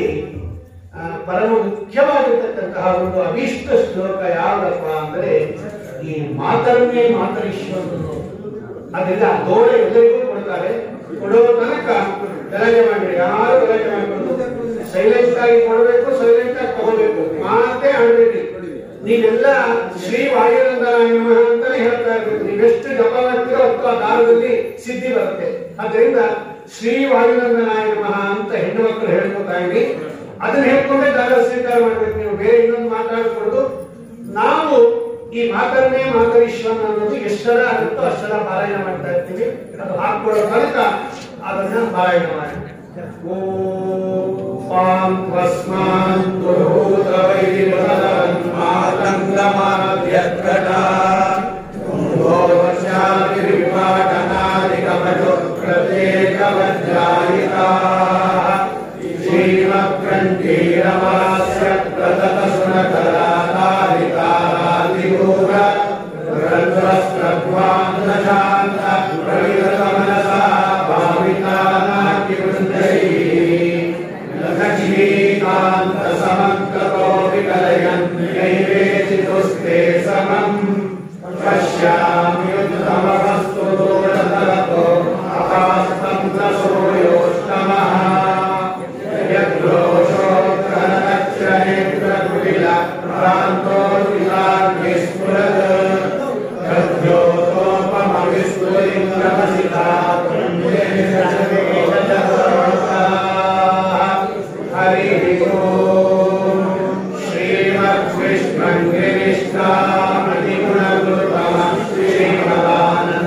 ಪರಮ ಮುಖ್ಯವಾಗಿರ್ತಕ್ಕಂತಹ ಒಂದು ಅಭೀಷ್ಟ ಶ್ಲೋಕ ಯಾವ್ದಪ್ಪ ಅಂದ್ರೆ ಈ ಮಾತರ್ಮೇ ಮಾತರಿಶ್ವರನು. ಅದರಿಂದ ದೋರ ಎಲ್ಲರಿಗೂ ಕೊಡ್ತಾರೆ. ಕೊಡೋ ತನಕ ಗಲಾಟೆ ಮಾಡಿ, ಯಾರು ಗಲಾಟೆ ಮಾಡಬಹುದು. ಸೈಲೆಂಟ್ ಆಗಿ ಕೊಡಬೇಕು, ಸೈಲೆಂಟ್ ಆಗಿ ತಗೋಬೇಕು, ಮಾತೇ ಆಡಬೇಡಿ. ನೀವೆಲ್ಲ ಶ್ರೀ ವಾಯುನಂದನಾಯ ನಮಃ ಅಂತಾನೆ ಹೇಳ್ತಾ ಇರ್ಬೇಕು. ನೀವೆಷ್ಟು ಜಪ ಮಾಡ್ತೀರೋ ಅಷ್ಟು ಆ ದಾರದಲ್ಲಿ ಸಿದ್ಧಿ ಬರುತ್ತೆ. ಅದರಿಂದ ಶ್ರೀ ವಾಯುನಂದನಾಯ ನಮಃ ಅಂತ ಹೆಣ್ಣು ಮಕ್ಕಳು ಹೇಳ್ಕೊತಾ ಇದ್ರಿ. ಅದನ್ನ ಹೇಳ್ಕೊಂಡೆ ದಾರ ಸ್ವೀಕಾರ ಮಾಡ್ಬೇಕು. ನೀವು ಬೇರೆ ಇನ್ನೊಂದು ಮಾತಾಡ್ಕೊಡುದು. ನಾವು ಈ ಮಾತನ್ನೇ ಮಾತರಿಶ್ವರನ ಅನ್ನೋದು ಎಷ್ಟರ ಆಗುತ್ತೋ ಅಷ್ಟರ ಪಾರಾಯಣ ಮಾಡ್ತಾ ಇರ್ತೀವಿ. ಅದು ಹಾಕೊಳ್ಳೋ ತನಕ ಅದನ್ನ ಪಾರಾಯಣ ಮಾಡಿ. ಓಂ ತಸ್ಮಾನ್ ಗುರುಭೂತ ವೈರಿವದಂ ಮಾತಂಗಮಾದ್ಯತ್ಕಟ ತುಂಬೋವಚಾರಿ ವಿಪಾಟನಾದಿಕಪಟು ಪ್ರತ್ಯೇಕವಜ್ರಾಯಿತಾ ಶ್ರೀಮತ್ಕಂಠೀರಮಾಸ್ಯ ಪ್ರತತ ಸುನಕರಾಧಾರಿತಾರಾದಿಭೂರ ರಂಧ್ರಸ್ತ್ರಧ್ವಾಂತಶಾಂತ ಪ್ರವಿರತಮನಸಾ ಭಾವಿತಾನಾಕಿವೃಂದೈ ಲಕ್ಷ್ಮೀಕಾಂತ ಸಮಂಕರೋ ವಿಕಲಯನ್ ನೈವೇದಿತುಸ್ತೆ ಸಮಂ ಪಶ್ಯಾಮ್ಯುತ್ತಮವಸ್ತು ದೂರತರತೋ ಅಪಾಸ್ತಂ ಸೂರ್ಯೋಷ್ಟಮಃ ಯದ್ರೋಷೋತ್ಕರನಕ್ಷನೇತ್ರಕುಟಿಲ ಪ್ರಾಂತೋ ವಿಲಾಗ್ನಿಸ್ಫುರತ್ ತದ್ಯೋತೋಪಮವಿಸ್ತುಲಿಂಗಮಸಿತಾ ಹರಿ ಓಂ ಶ್ರೀಮದ್ವಿಷ್ಣುರ್ಗಿರಿಷ್ಠಾಮತಿಗುಣಗುರುತಮಃ ಶ್ರೀಮದಾನಂದ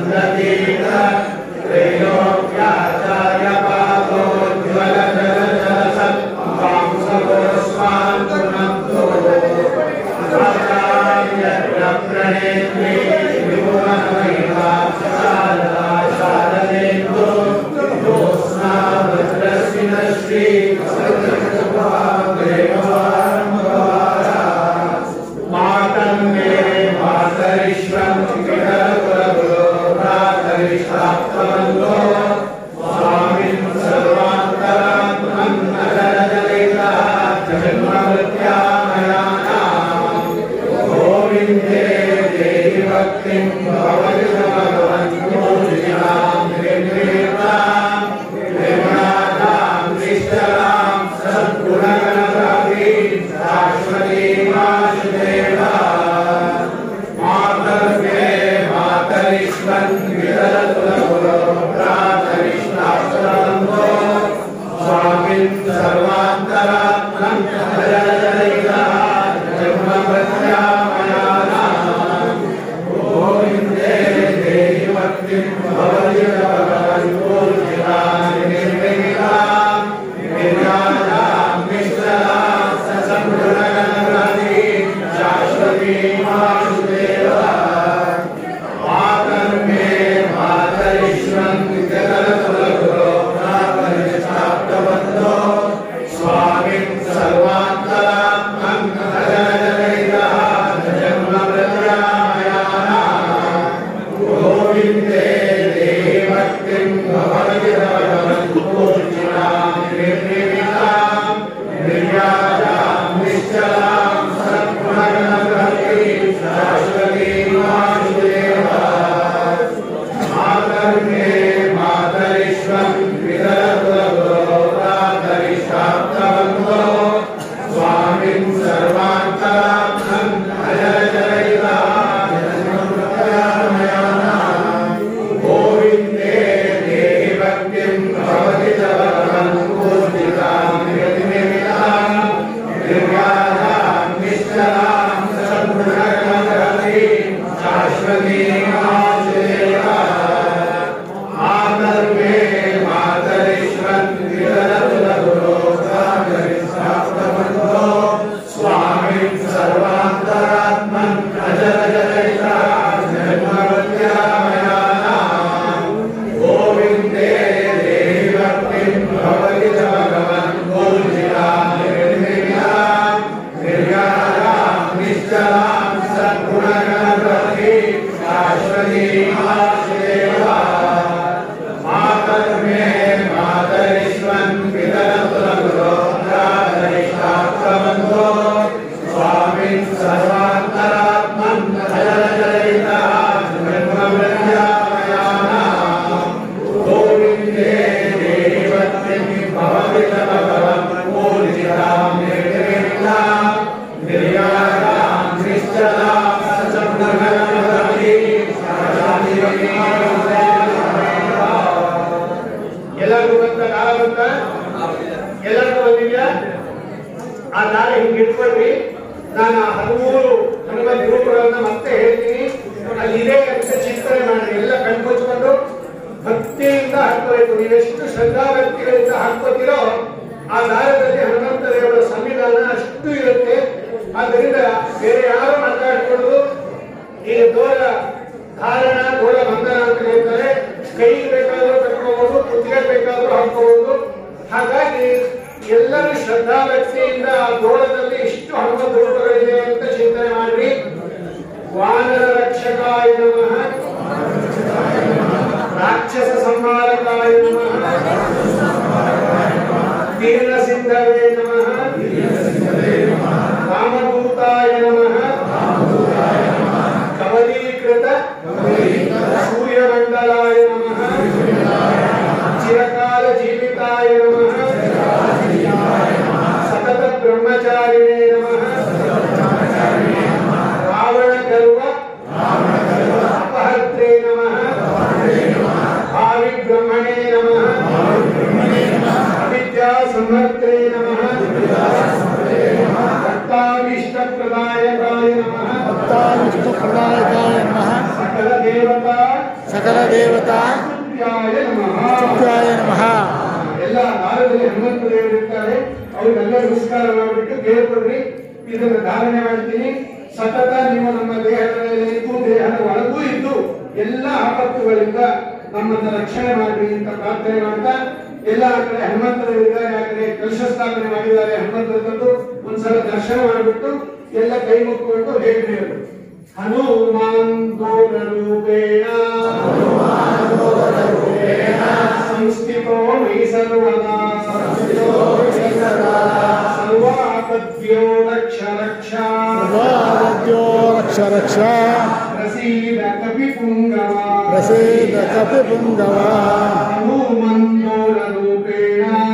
प्रसीद कपिपुंगव प्रसीद कपिपुङ्गव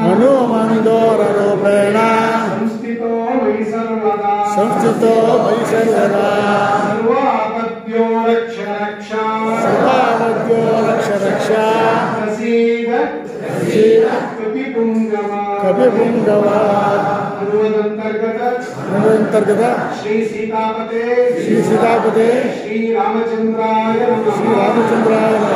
हनुमन्दोररूपेण संस्थितो मयि सर्वदा सर्वापद्यो रक्ष रक्षा प्रसीद कपिपुङ्गव अनुवदन्तर्गत श्री सीतापते श्री रामचन्द्राय नमः